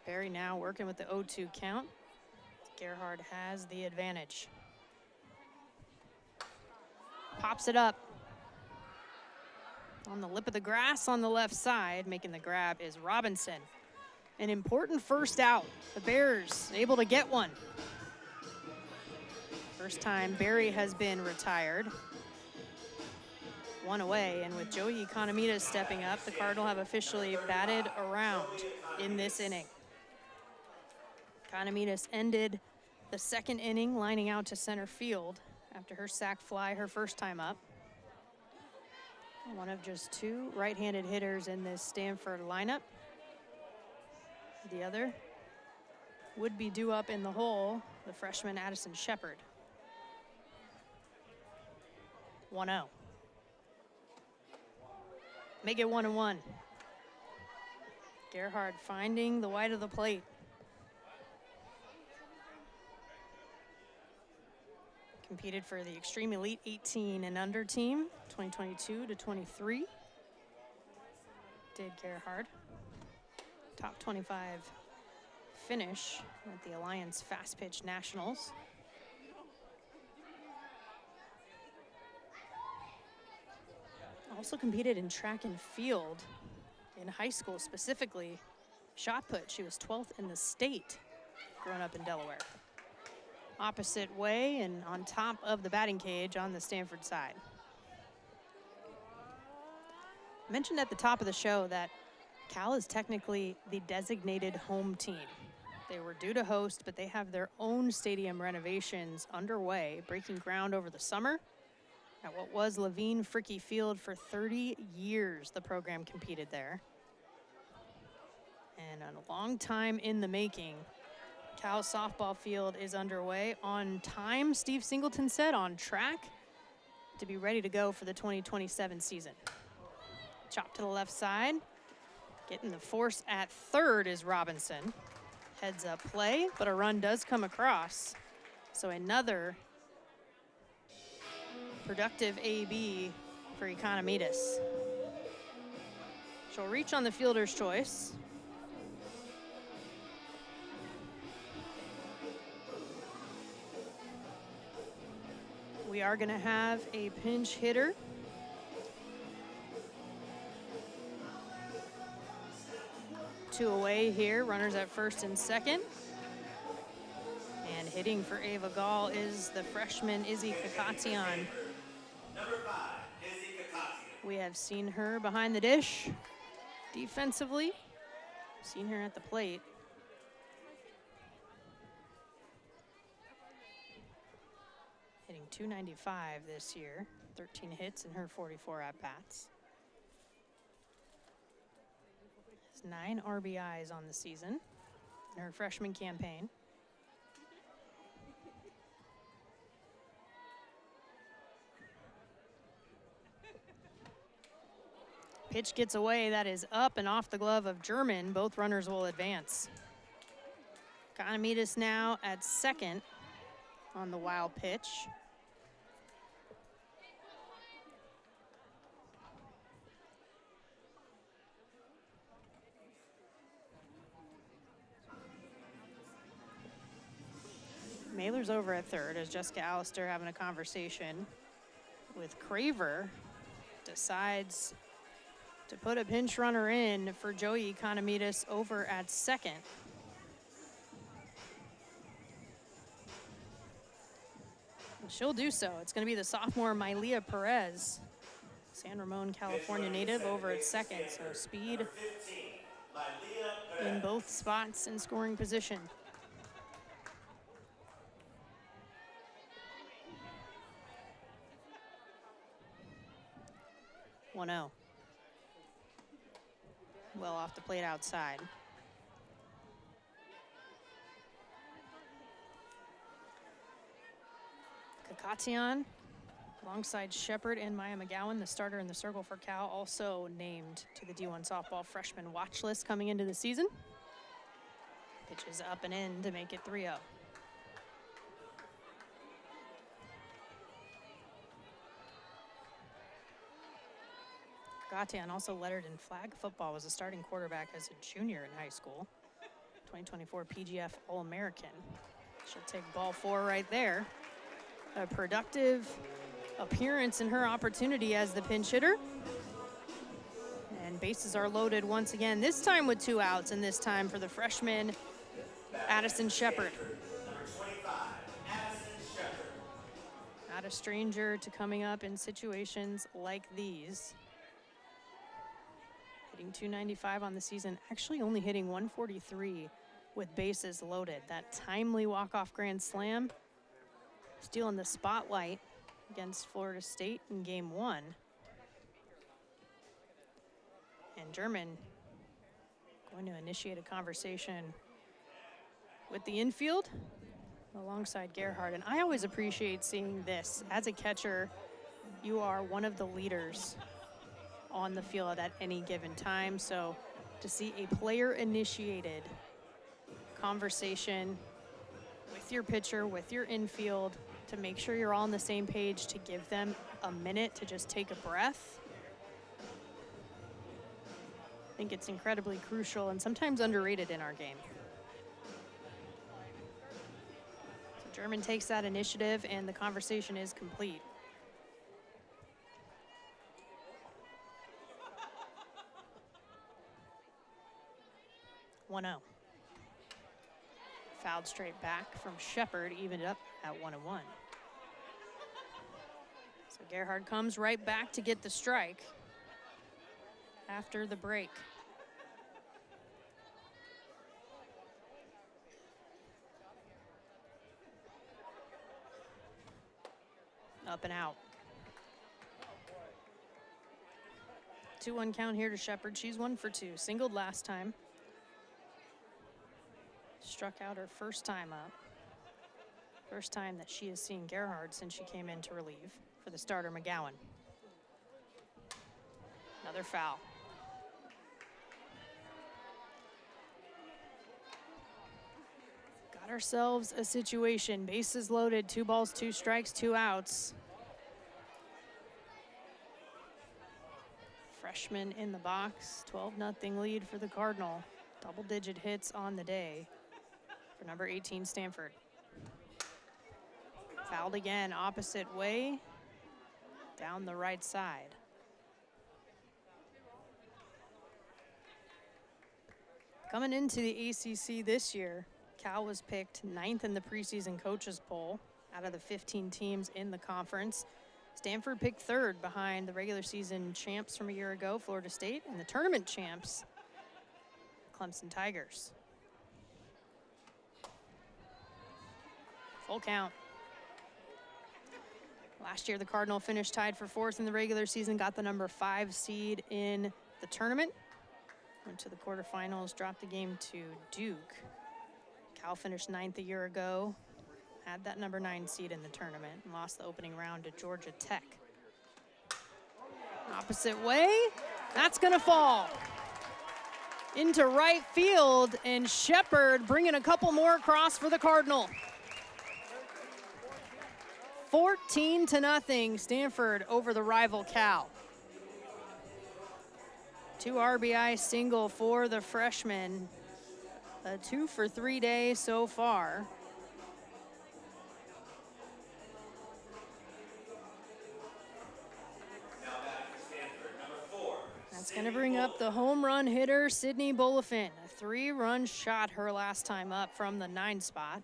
Berry now working with the 0-2 count. Gerhard has the advantage. Pops it up. On the lip of the grass on the left side, making the grab is Robinson. An important first out. The Bears able to get one. First time Berry has been retired. 1 away, and with Joey Economides stepping up, the Cardinal have officially batted around in this inning. Economides ended the second inning lining out to center field after her sac fly her first time up. One of just 2 right-handed hitters in this Stanford lineup. The other would be due up in the hole, the freshman Addison Shepard. 1-0. Make it 1-1. Gerhard finding the white of the plate. Competed for the Extreme Elite 18 and under team, 2022 to 23. Did Gerhard. Top 25 finish at the Alliance Fast Pitch Nationals. Also competed in track and field in high school, specifically shot put. She was 12th in the state growing up in Delaware. Opposite way and on top of the batting cage on the Stanford side. Mentioned at the top of the show that Cal is technically the designated home team. They were due to host, but they have their own stadium renovations underway, breaking ground over the summer at what was Levine Fricke Field. For 30 years, the program competed there. And a long time in the making. Cal softball field is underway on time, Steve Singleton said, on track to be ready to go for the 2027 season. Chop to the left side. Getting the force at third is Robinson. Heads up play, but a run does come across. So another productive AB for Economides. She'll reach on the fielder's choice. We are going to have a pinch hitter. Two away here, runners at first and second. And hitting for Ava Gall is the freshman Izzy Kakatian. Number 5, Izzy Kakatian. We have seen her behind the dish defensively. Seen her at the plate. Hitting .295 this year, 13 hits in her 44 at-bats. Has 9 RBIs on the season in her freshman campaign. Pitch gets away, that is up and off the glove of German. Both runners will advance. Economides now at second on the wild pitch. Mailer's over at third as Jessica Allister having a conversation with Craver. Decides to put a pinch runner in for Joey Economides over at second. And she'll do so. It's going to be the sophomore Mylia Perez, San Ramon, California native, over at second. So speed in both spots in scoring position. 1-0. Well off the plate outside. Kakatian, alongside Shepard and Maya McGowan, the starter in the circle for Cal, also named to the D1 softball freshman watch list coming into the season. Pitch is up and in to make it 3-0. Kakatian, also lettered in flag football, was a starting quarterback as a junior in high school. 2024 PGF All-American. She'll take ball 4 right there. A productive appearance in her opportunity as the pinch hitter. And bases are loaded once again, this time with 2 outs, and this time for the freshman Addison Shepard. Number 25, Addison Shepard. Not a stranger to coming up in situations like these. Hitting .295 on the season, actually only hitting .143 with bases loaded. That timely walk-off grand slam, stealing the spotlight against Florida State in game 1. And German going to initiate a conversation with the infield alongside Gerhard. And I always appreciate seeing this. As a catcher, you are one of the leaders on the field at any given time. So to see a player-initiated conversation with your pitcher, with your infield, to make sure you're all on the same page, to give them a minute to just take a breath. I think it's incredibly crucial and sometimes underrated in our game. So German takes that initiative and the conversation is complete. .1-0. Fouled straight back from Shepard, evened up at 1-1. So Gerhard comes right back to get the strike after the break. Up and out. 2-1 count here to Shepard. She's 1 for 2. Singled last time. Struck out her first time up. First time that she has seen Gerhard since she came in to relieve for the starter McGowan. Another foul. Got ourselves a situation. Bases loaded, 2 balls, 2 strikes, 2 outs. Freshman in the box, 12-0 lead for the Cardinal. Double-digit hits on the day for number 18, Stanford. Fouled again, opposite way, down the right side. Coming into the ACC this year, Cal was picked 9th in the preseason coaches poll out of the 15 teams in the conference. Stanford picked 3rd behind the regular season champs from a year ago, Florida State, and the tournament champs, Clemson Tigers. Full count. Last year, the Cardinal finished tied for 4th in the regular season, got the number 5 seed in the tournament. Went to the quarterfinals, dropped the game to Duke. Cal finished 9th a year ago, had that number 9 seed in the tournament, and lost the opening round to Georgia Tech. Opposite way, that's gonna fall into right field, and Shepard bringing a couple more across for the Cardinal. 14-0, Stanford over the rival Cal. 2 RBI single for the freshman. A 2 for 3 day so far. Now batting for Stanford, number 4. That's going to bring up the home run hitter, Sydney Bulifin. A 3-run shot her last time up from the 9 spot.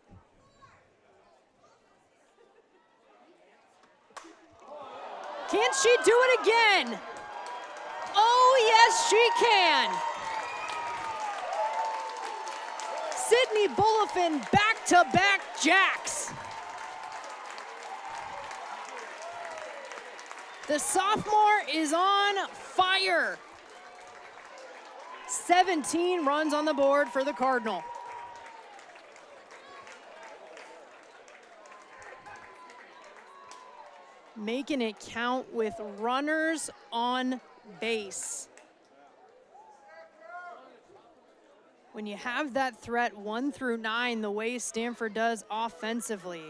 Can she do it again? Oh, yes, she can. Sydney Bulifin back-to-back jacks. The sophomore is on fire. 17 runs on the board for the Cardinal. Making it count with runners on base. When you have that threat 1 through 9, the way Stanford does offensively,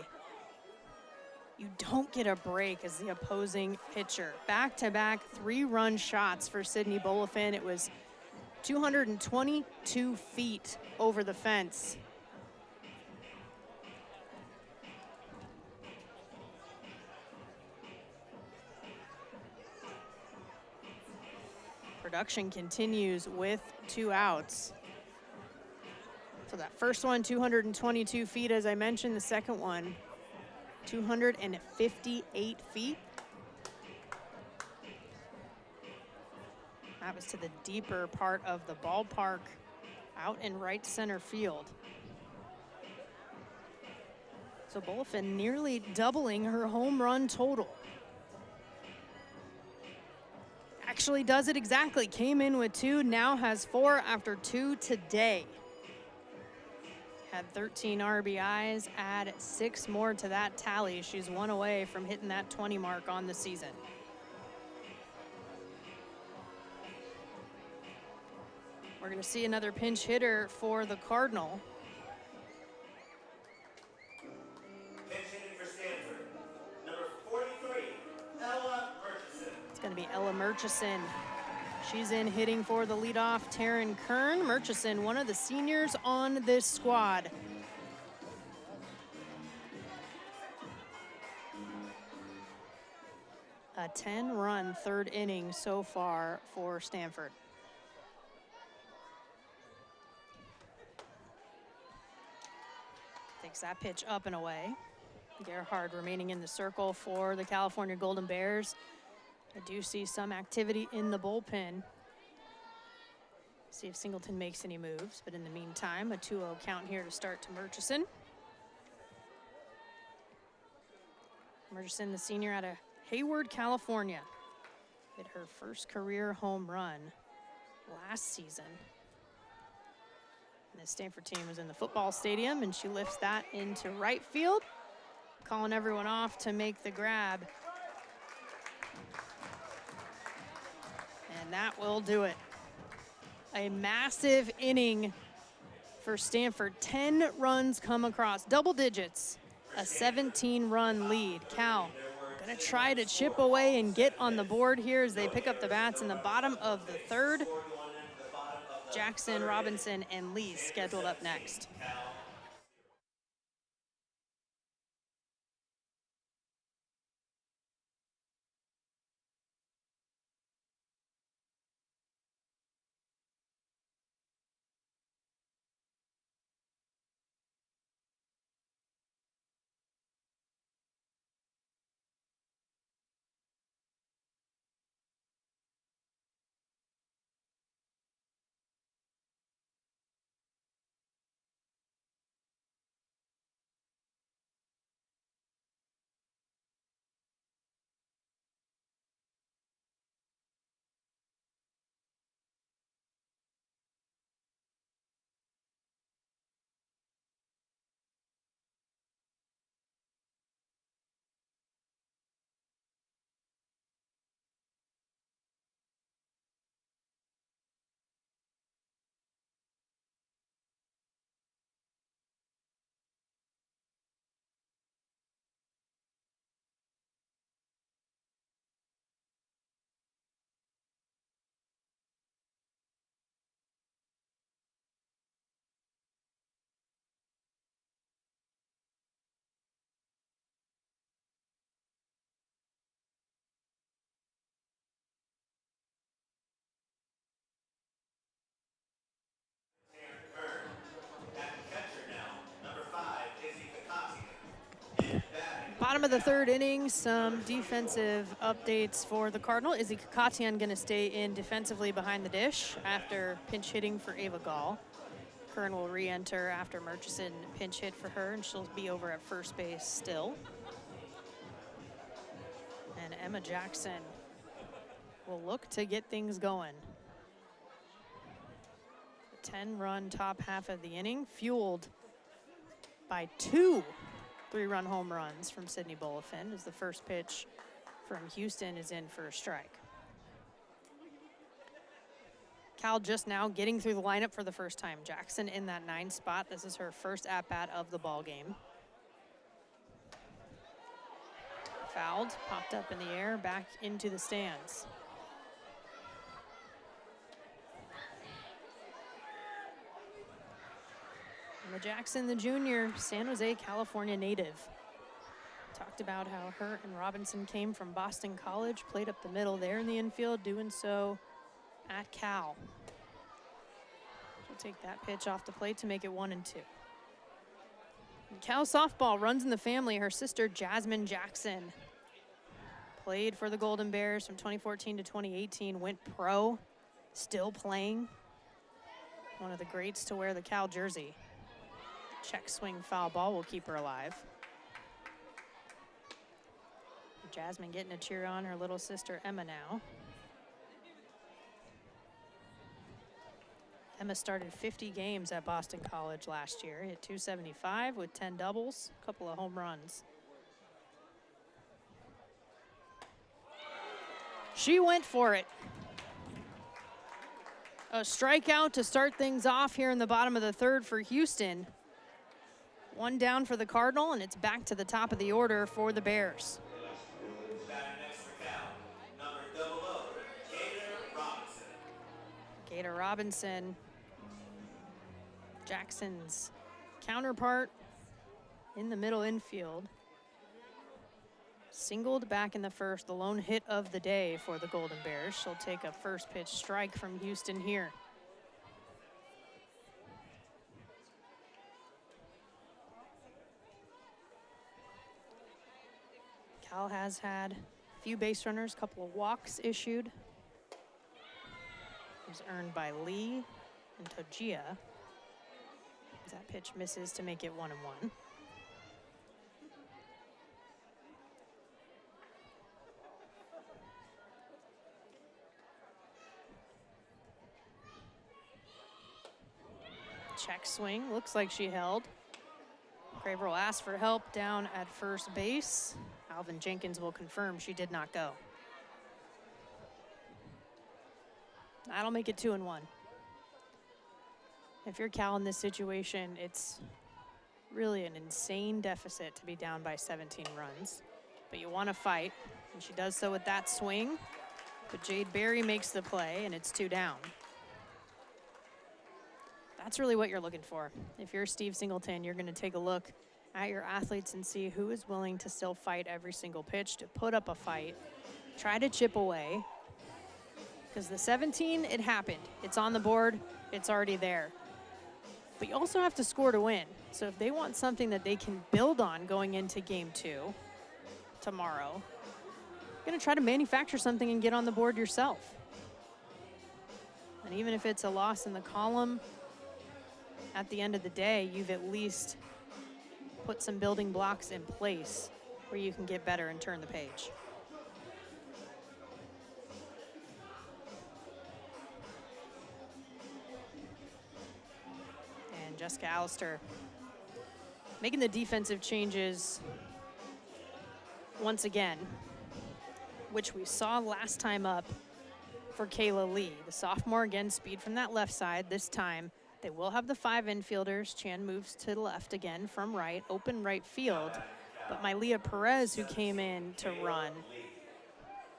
you don't get a break as the opposing pitcher. Back-to-back 3-run shots for Sydney Bulifin. It was 222 feet over the fence. Production continues with 2 outs. So that first one, 222 feet, as I mentioned. The second one, 258 feet. That was to the deeper part of the ballpark, out in right center field. So Bulifin nearly doubling her home run total. Actually does it exactly. Came in with 2, now has 4 after 2 today. Had 13 RBIs, add 6 more to that tally. She's 1 away from hitting that 20 mark on the season. We're going to see another pinch hitter for the Cardinal. Pinch hitting for Stanford, number 43, Ella Murchison. It's going to be Ella Murchison. She's in hitting for the leadoff Taryn Kern. Murchison, one of the seniors on this squad. A 10-run 3rd inning so far for Stanford. Takes that pitch up and away. Gerhard remaining in the circle for the California Golden Bears. I do see some activity in the bullpen. See if Singleton makes any moves, but in the meantime, a 2-0 count here to start to Murchison. Murchison, the senior out of Hayward, California, hit her first career home run last season. And the Stanford team was in the football stadium, and she lifts that into right field, calling everyone off to make the grab. And that will do it. A massive inning for Stanford. 10 runs come across, double digits, a 17-run lead. Cal gonna try to chip away and get on the board here as they pick up the bats in the bottom of the third. Jackson, Robinson, and Lee scheduled up next. Bottom of the third inning, some defensive updates for the Cardinal. Izzy Kakatian going to stay in defensively behind the dish after pinch hitting for Ava Gall. Kern will re-enter after Murchison pinch hit for her, and she'll be over at first base still. And Emma Jackson will look to get things going. The 10-run top half of the inning, fueled by 2 3-run home runs from Sydney Bolifin, as the first pitch from Houston is in for a strike. Cal just now getting through the lineup for the first time. Jackson in that 9 spot. This is her first at-bat of the ball game. Fouled, popped up in the air, back into the stands. Emma Jackson, the junior, San Jose, California native. Talked about how her and Robinson came from Boston College, played up the middle there in the infield, doing so at Cal. She'll take that pitch off the plate to make it 1-2. Cal softball runs in the family. Her sister, Jasmine Jackson, played for the Golden Bears from 2014 to 2018, went pro, still playing. One of the greats to wear the Cal jersey. Check swing foul ball will keep her alive. Jasmine getting a cheer on her little sister Emma now. Emma started 50 games at Boston College last year, hit .275 with 10 doubles, a couple of home runs. She went for it. A strikeout to start things off here in the bottom of the third for Houston. 1 down for the Cardinal, and it's back to the top of the order for the Bears. Gator Robinson, Jackson's counterpart in the middle infield. Singled back in the first, the lone hit of the day for the Golden Bears. She'll take a first pitch strike from Houston here. Cal has had a few base runners, a couple of walks issued. It was earned by Lee and Tojia. That pitch misses to make it 1-1. check swing. Looks like she held. Craver will ask for help down at first base. Alvin Jenkins will confirm she did not go. That'll make it 2-1. If you're Cal in this situation, it's really an insane deficit to be down by 17 runs. But you want to fight, and she does so with that swing. But Jade Berry makes the play, and it's 2 down. That's really what you're looking for. If you're Steve Singleton, you're going to take a look at your athletes and see who is willing to still fight every single pitch, to put up a fight, try to chip away. Because the 17, it happened. It's on the board. It's already there. But you also have to score to win. So if they want something that they can build on going into game 2 tomorrow, you're going to try to manufacture something and get on the board yourself. And even if it's a loss in the column, at the end of the day, you've at least put some building blocks in place where you can get better and turn the page. And Jessica Allister making the defensive changes once again, which we saw last time up for Kayla Lee. The sophomore, again, speed from that left side. This time, they will have the 5 infielders. Chan moves to the left again from right, open right field. But Mylea Perez, who came in to run,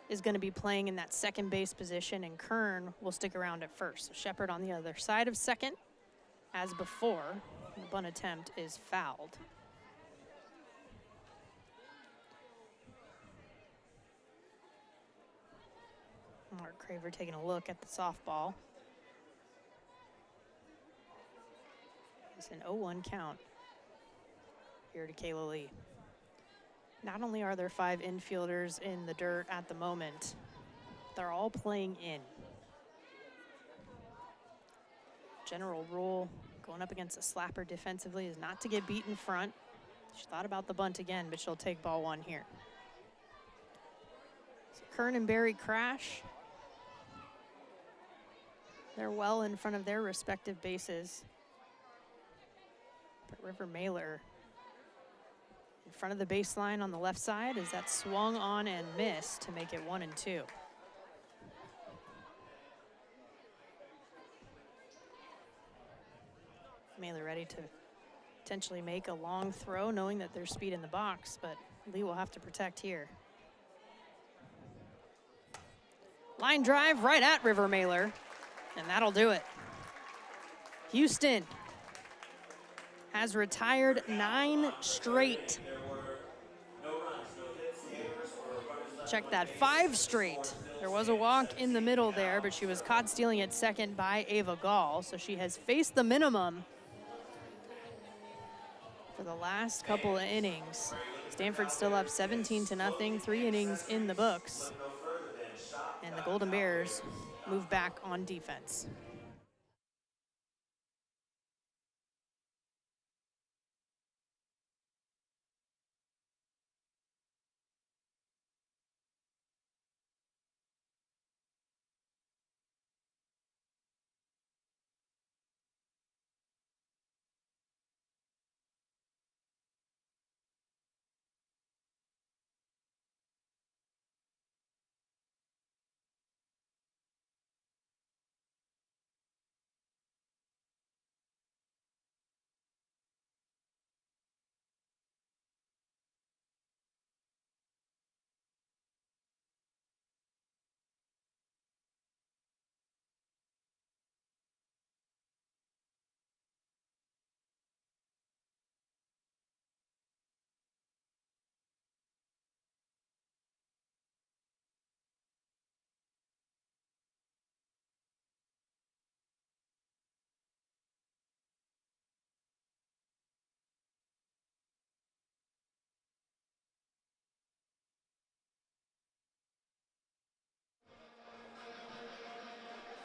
is going to be playing in that second base position, and Kern will stick around at first. So Shepard on the other side of second. As before, the bunt attempt is fouled. Mark Craver taking a look at the softball. It's an 0-1 count here to Kayla Lee. Not only are there 5 infielders in the dirt at the moment, they're all playing in. General rule going up against a slapper defensively is not to get beat in front. She thought about the bunt again, but she'll take ball 1 here. So Kern and Barry crash. They're well in front of their respective bases. But River Mailer in front of the baseline on the left side as that swung on and missed to make it 1-2. Mailer ready to potentially make a long throw, knowing that there's speed in the box, but Lee will have to protect here. Line drive right at River Mailer, and that'll do it. Houston has retired 9 straight. Check that, 5 straight. There was a walk in the middle there, but she was caught stealing at second by Ava Gall, so she has faced the minimum for the last couple of innings. Stanford still up 17-0, 3 innings in the books. And the Golden Bears move back on defense.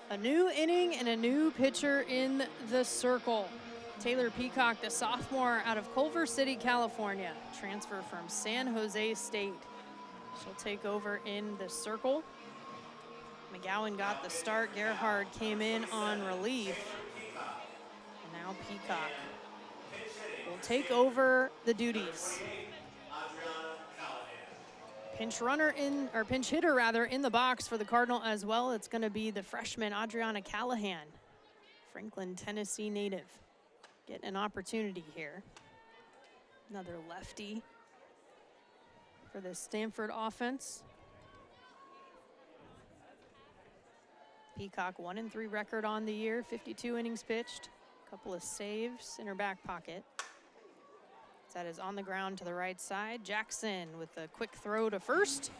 A new inning and a new pitcher in the circle. Taylor Peacock, the sophomore out of Culver City, California, transfer from San Jose State. She'll take over in the circle. McGowan got the start. Gerhard came in on relief. And now Now Peacock will take over the duties. Pinch hitter rather, in the box for the Cardinal as well. It's going to be the freshman Adriana Callahan, Franklin, Tennessee native. Getting an opportunity here. Another lefty for the Stanford offense. Peacock 1-3 record on the year, 52 innings pitched, a couple of saves in her back pocket. That is on the ground to the right side. Jackson with a quick throw to first.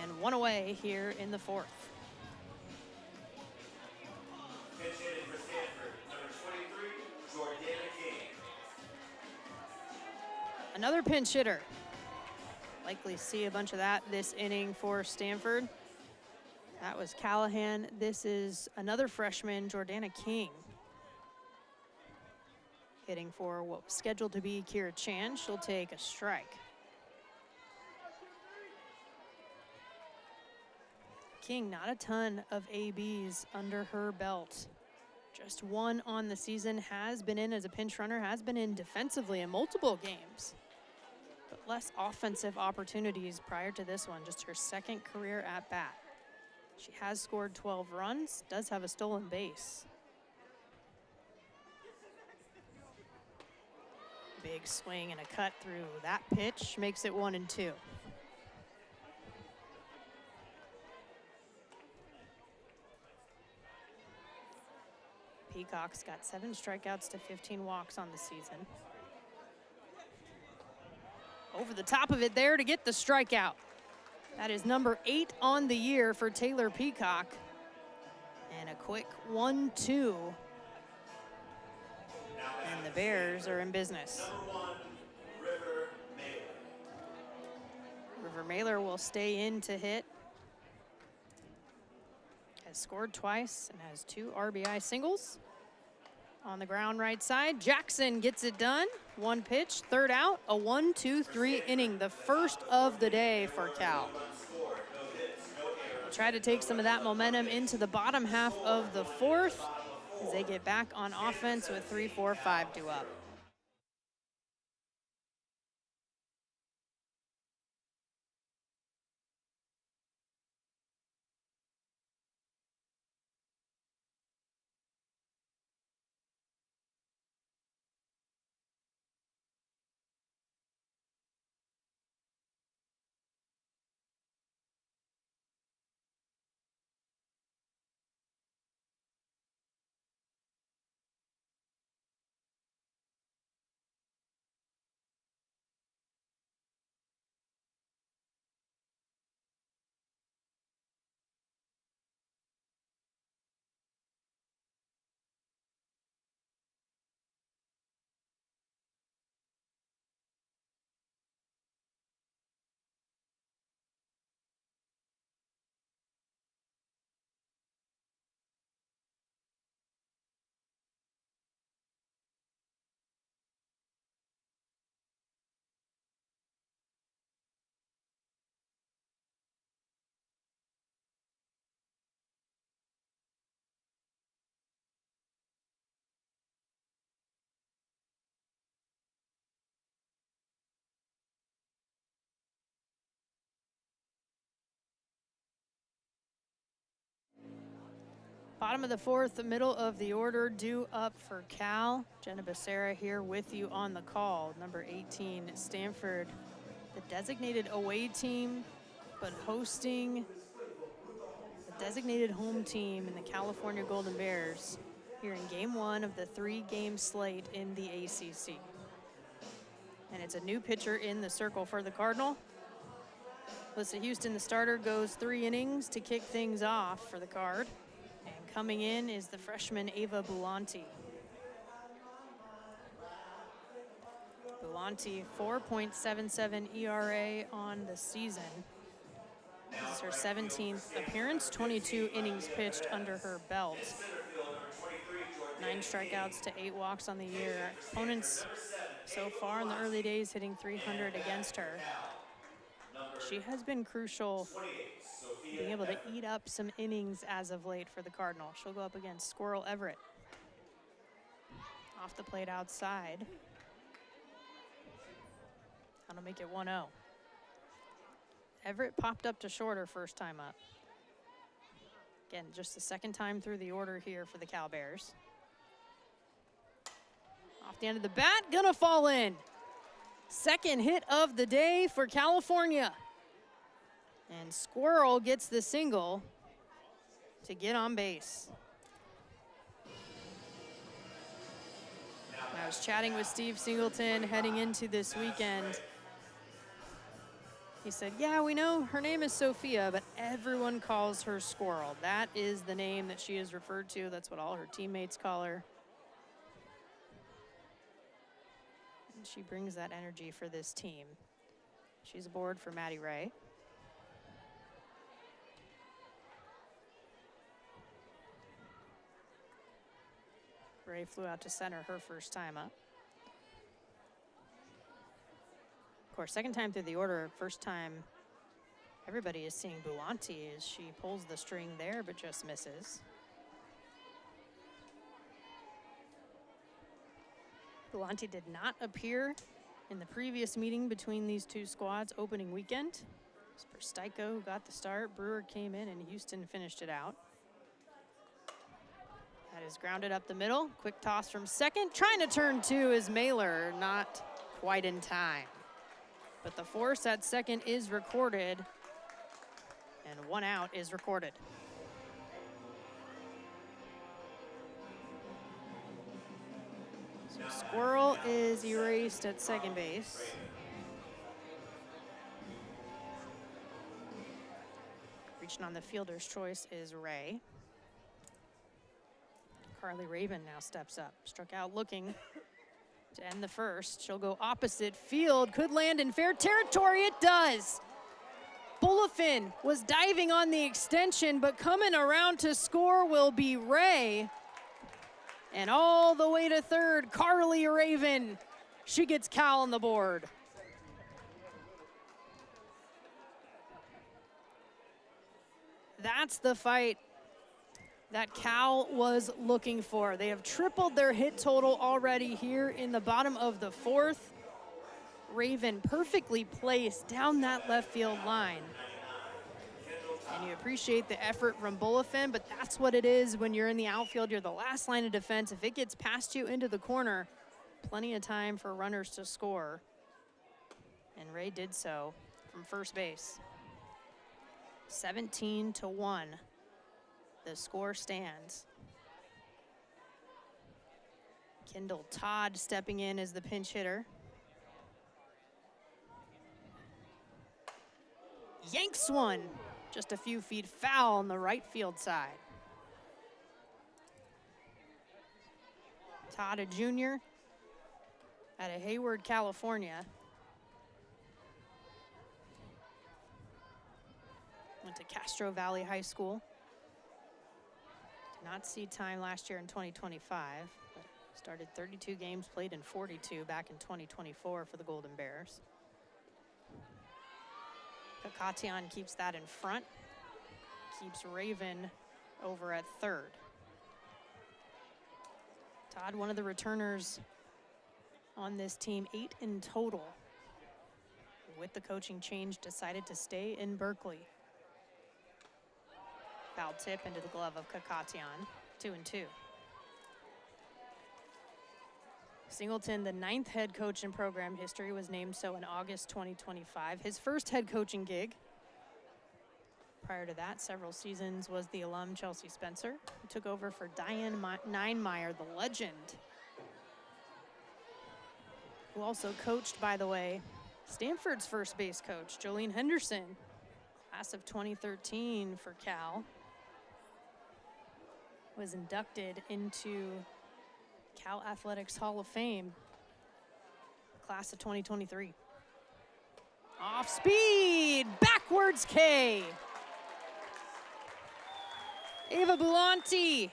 And one away here in the fourth. Pitch hitting for Stanford, number 23, Jordana King. Another pinch hitter. Likely see a bunch of that this inning for Stanford. That was Callahan. This is another freshman, Jordana King. Hitting for what was scheduled to be Kira Chan. She'll take a strike. King, not a ton of ABs under her belt. Just one on the season, has been in as a pinch runner, has been in defensively in multiple games, but less offensive opportunities prior to this one, just her second career at bat. She has scored 12 runs, does have a stolen base. Big swing and a cut through that pitch, makes it 1-2. Peacock's got 7 strikeouts to 15 walks on the season. Over the top of it there to get the strikeout. That is number 8 on the year for Taylor Peacock. And a quick 1-2. And the Bears are in business. River Mailer will stay in to hit. Has scored twice and has 2 RBI singles. On the ground right side, Jackson gets it done. 1 pitch, 3rd out, a 1-2-3 inning, the first of the day for Cal. They'll try to take some of that momentum into the bottom half of the 4th as they get back on offense with 3, 4, 5 due up. Bottom of the 4th, the middle of the order, due up for Cal. Jenna Becerra here with you on the call. Number 18, Stanford, the designated away team, but hosting the designated home team in the California Golden Bears here in game 1 of the 3-game slate in the ACC. And it's a new pitcher in the circle for the Cardinal. Alyssa Houston, the starter, goes 3 innings to kick things off for the Card. Coming in is the freshman Ava Bulanti. Bulanti, 4.77 ERA on the season. This is her 17th appearance, 22 innings pitched under her belt. 9 strikeouts to 8 walks on the year. Opponents so far in the early days hitting 300 against her. She has been crucial being able to eat up some innings as of late for the Cardinal. She'll go up against Squirrel Everett. Off the plate outside. That'll make it 1-0. Everett popped up to shorter first time up. Again, just the second time through the order here for the Cal Bears. Off the end of the bat, gonna fall in. Second hit of the day for California. And Squirrel gets the single to get on base. I was chatting with Steve Singleton heading into this weekend. He said, yeah, we know her name is Sophia, but everyone calls her Squirrel. That is the name that she is referred to. That's what all her teammates call her. And she brings that energy for this team. She's aboard for Maddie Ray. Ray flew out to center her first time up. Of course, second time through the order, first time everybody is seeing Bulanti as she pulls the string there, but just misses. Bulanti did not appear in the previous meeting between these two squads opening weekend. It was Perstyko who got the start. Brewer came in and Houston finished it out. That is grounded up the middle. Quick toss from second. Trying to turn two is Mailer, not quite in time. But the force at second is recorded, and 1 out is recorded. So Squirrel is erased at second base. Reaching on the fielder's choice is Ray. Carly Raven now steps up. Struck out looking to end the first. She'll go opposite field. Could land in fair territory. It does. Bulletin was diving on the extension, but coming around to score will be Ray. And all the way to third, Carly Raven. She gets Cal on the board. That's the fight that Cal was looking for. They have tripled their hit total already here in the bottom of the fourth. Raven perfectly placed down that left field line. And you appreciate the effort from Bulletin, but that's what it is when you're in the outfield. You're the last line of defense. If it gets past you into the corner, plenty of time for runners to score. And Ray did so from first base. 17-1. The score stands. Kendall Todd stepping in as the pinch hitter. Yanks one, just a few feet foul on the right field side. Todd, a junior out of Hayward, California. Went to Castro Valley High School. Did not see time last year in 2025, but started 32 games, played in 42 back in 2024 for the Golden Bears. Kakatian keeps that in front, keeps Raven over at third. Todd, one of the returners on this team, 8 in total. With the coaching change, decided to stay in Berkeley. Foul tip into the glove of Kakatian, 2-2. Singleton, the 9th head coach in program history, was named so in August 2025. His first head coaching gig. Prior to that, several seasons was the alum Chelsea Spencer, who took over for Diane Ninemeyer, the legend, who also coached, by the way, Stanford's first base coach, Jolene Henderson, class of 2013 for Cal, was inducted into Cal Athletics Hall of Fame, class of 2023. Off speed, backwards K. Ava Bulanti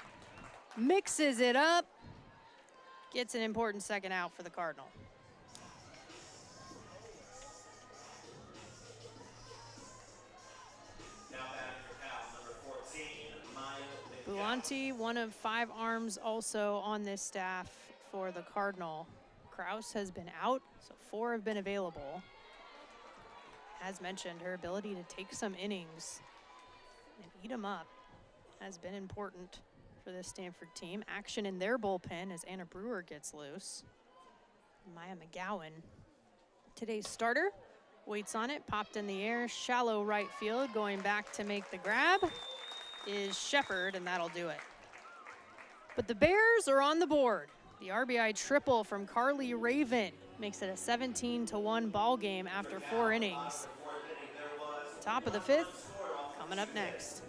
mixes it up, gets an important second out for the Cardinal. Bulanti, one of 5 arms also on this staff for the Cardinal. Kraus has been out, so 4 have been available. As mentioned, her ability to take some innings and eat them up has been important for this Stanford team. Action in their bullpen as Anna Brewer gets loose. Maya McGowan, today's starter, waits on it, popped in the air, shallow right field, going back to make the grab is Shepard, and that'll do it. But the Bears are on the board. The RBI triple from Carly Raven makes it a 17-1 ball game after 4 innings. Top of the 5th, coming up next.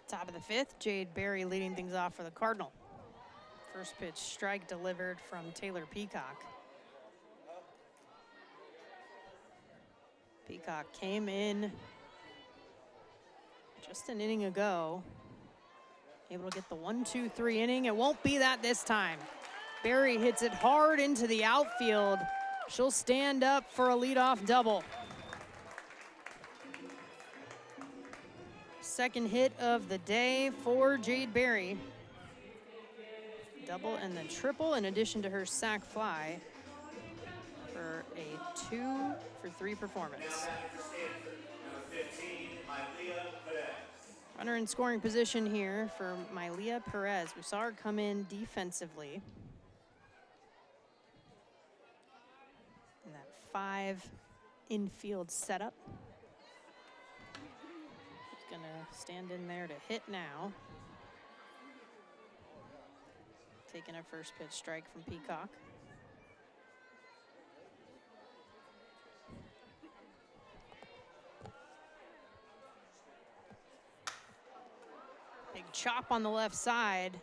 Top of the 5th, Jade Berry leading things off for the Cardinal. First pitch strike delivered from Taylor Peacock. Peacock came in just an inning ago, able to get the 1-2-3 inning. It won't be that this time. Berry hits it hard into the outfield. She'll stand up for a leadoff double. Second hit of the day for Jade Berry. Double and the triple in addition to her sac fly for a 2-for-3 performance. Runner in scoring position here for Mylia Perez. We saw her come in defensively. In that 5 infield setup. Gonna stand in there to hit now. Taking a first pitch strike from Peacock. Big chop on the left side.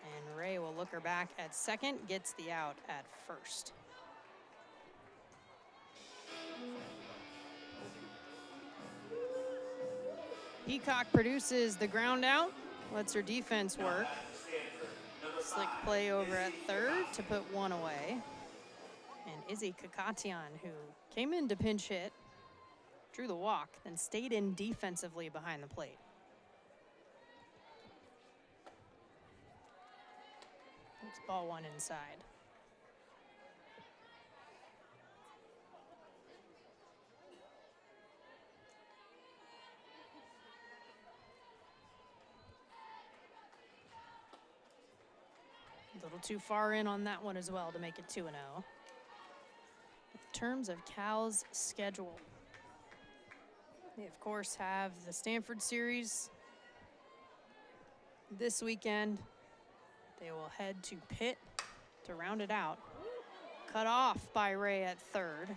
And Ray will look her back at second, gets the out at first. Peacock produces the ground out, lets her defense work. Slick play over at third to put 1 away. And Izzy Kakatian, who came in to pinch hit, drew the walk, then stayed in defensively behind the plate. It's ball 1 inside. A little too far in on that one as well to make it 2-0. In terms of Cal's schedule, they of course have the Stanford series this weekend. They will head to Pitt to round it out. Cut off by Ray at third.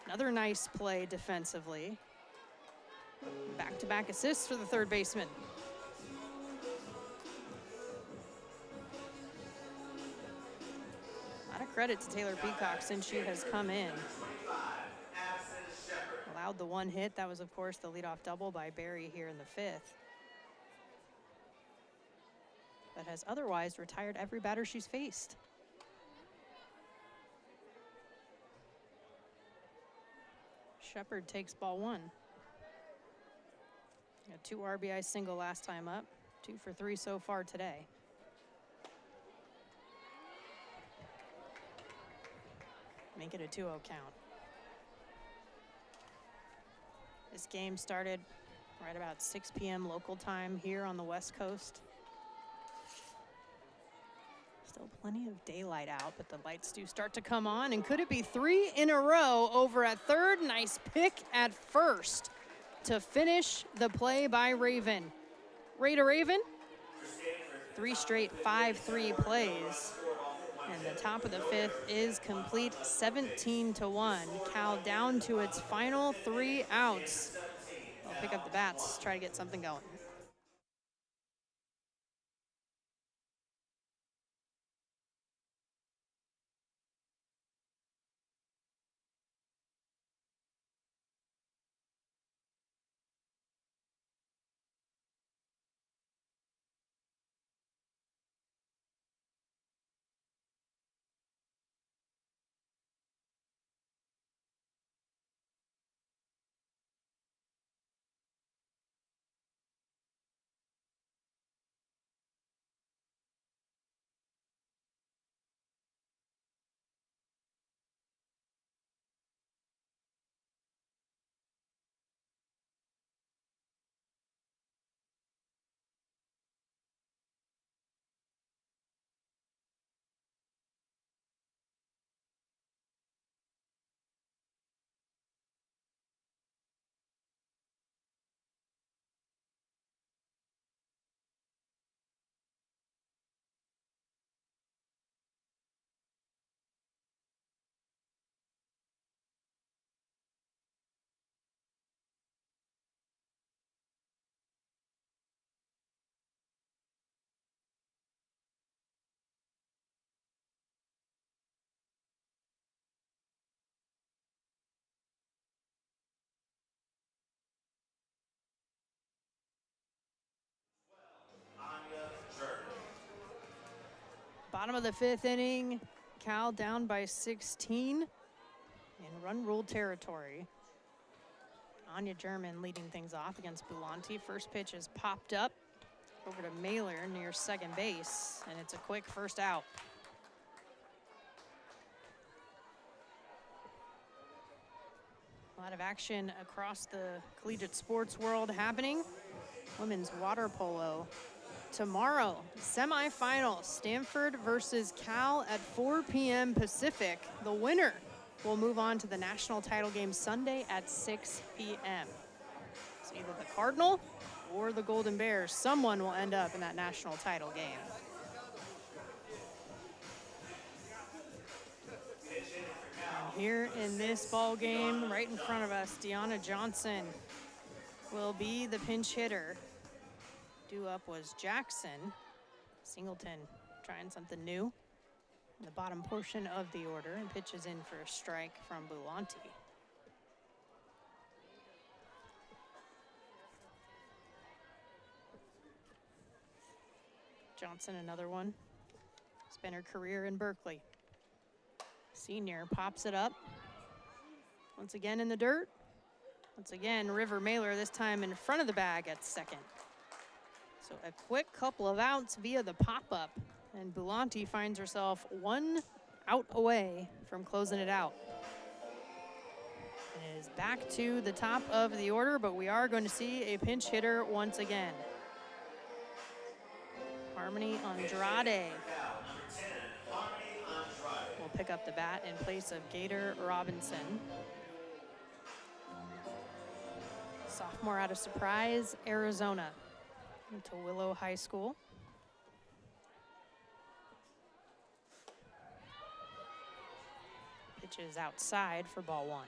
Another nice play defensively. Back-to-back assists for the third baseman. A lot of credit to Taylor Peacock since she has come in. Allowed the 1 hit. That was, of course, the leadoff double by Berry here in the 5th. But has otherwise retired every batter she's faced. Shepard takes ball one. Got 2 RBI single last time up, 2 for 3 so far today. Make it a 2-0 count. This game started right about 6 p.m. local time here on the West Coast. Still plenty of daylight out, but the lights do start to come on. And could it be 3 in a row over at third? Nice pick at first to finish the play by Raven. Ray to Raven, 3 straight 5-3 plays. And the top of the 5th is complete, 17-1. Cal down to its final 3 outs. They'll pick up the bats, try to get something going. Bottom of the 5th inning, Cal down by 16 in run rule territory. Anya German leading things off against Bulanti. First pitch is popped up over to Mailer near second base, and it's a quick first out. A lot of action across the collegiate sports world happening. Women's water polo. Tomorrow, semifinal, Stanford versus Cal at 4 p.m. Pacific. The winner will move on to the national title game Sunday at 6 p.m. So either the Cardinal or the Golden Bears, someone will end up in that national title game. And here in this ball game, right in front of us, Deanna Johnson will be the pinch hitter. Due up was Jackson. Singleton trying something new in the bottom portion of the order and pitches in for a strike from Bulanti. Johnson, another one. Spent her career in Berkeley. Senior pops it up. Once again in the dirt. Once again, River Mailer, this time in front of the bag at second. So a quick couple of outs via the pop-up, and Bulanti finds herself 1 out away from closing it out. And it is back to the top of the order, but we are going to see a pinch hitter once again. Harmony Andrade will pick up the bat in place of Gator Robinson. Sophomore out of Surprise, Arizona. Into Willow High School. Pitch is outside for ball 1.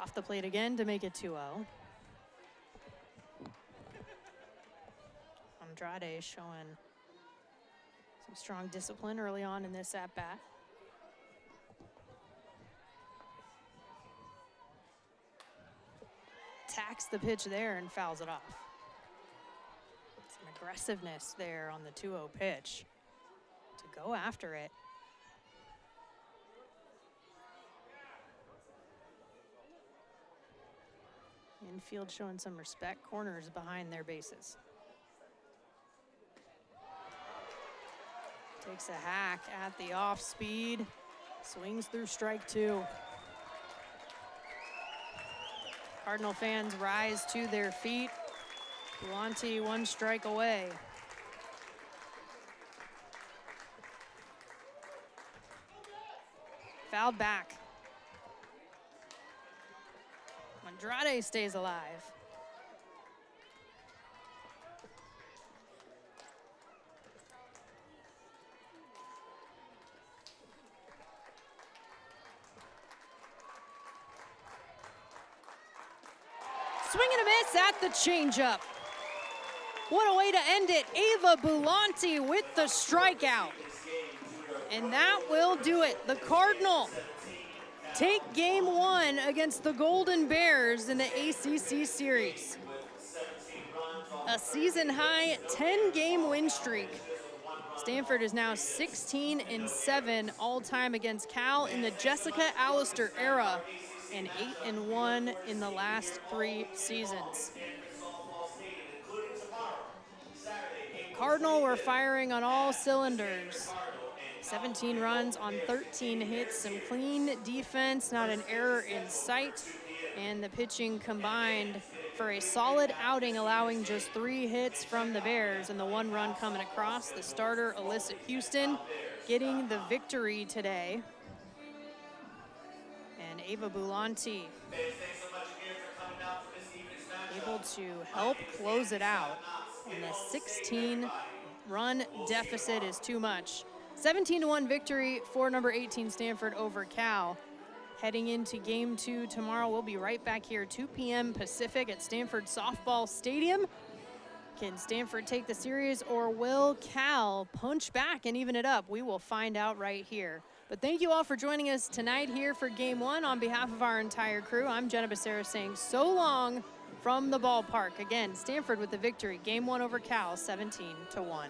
Off the plate again to make it 2-0. Andrade showing some strong discipline early on in this at-bat. attacks the pitch there and fouls it off. Some aggressiveness there on the 2-0 pitch to go after it. Infield showing some respect, corners behind their bases. Takes a hack at the off speed, swings through strike 2. Cardinal fans rise to their feet. Bulanti 1 strike away. Fouled back. Andrade stays alive. Swing and a miss at the changeup. What a way to end it. Ava Bulanti with the strikeout. And that will do it. The Cardinal take game 1 against the Golden Bears in the ACC series. A season-high 10-game win streak. Stanford is now 16-7 all-time against Cal in the Jessica Allister era, and 8-1 in the last 3 seasons. Cardinal were firing on all cylinders. 17 runs on 13 hits, some clean defense, not an error in sight, and the pitching combined for a solid outing, allowing just 3 hits from the Bears and the 1 run coming across. The starter, Alyssa Houston, getting the victory today. And Ava Bulanti able to help close it out. And the 16-run deficit is too much. 17-1 victory for number 18 Stanford over Cal. Heading into game 2 tomorrow, we'll be right back here 2 p.m. Pacific at Stanford Softball Stadium. Can Stanford take the series, or will Cal punch back and even it up? We will find out right here. But thank you all for joining us tonight here for game 1. On behalf of our entire crew, I'm Jenna Becerra saying so long from the ballpark. Again, Stanford with the victory. Game 1 over Cal, 17-1.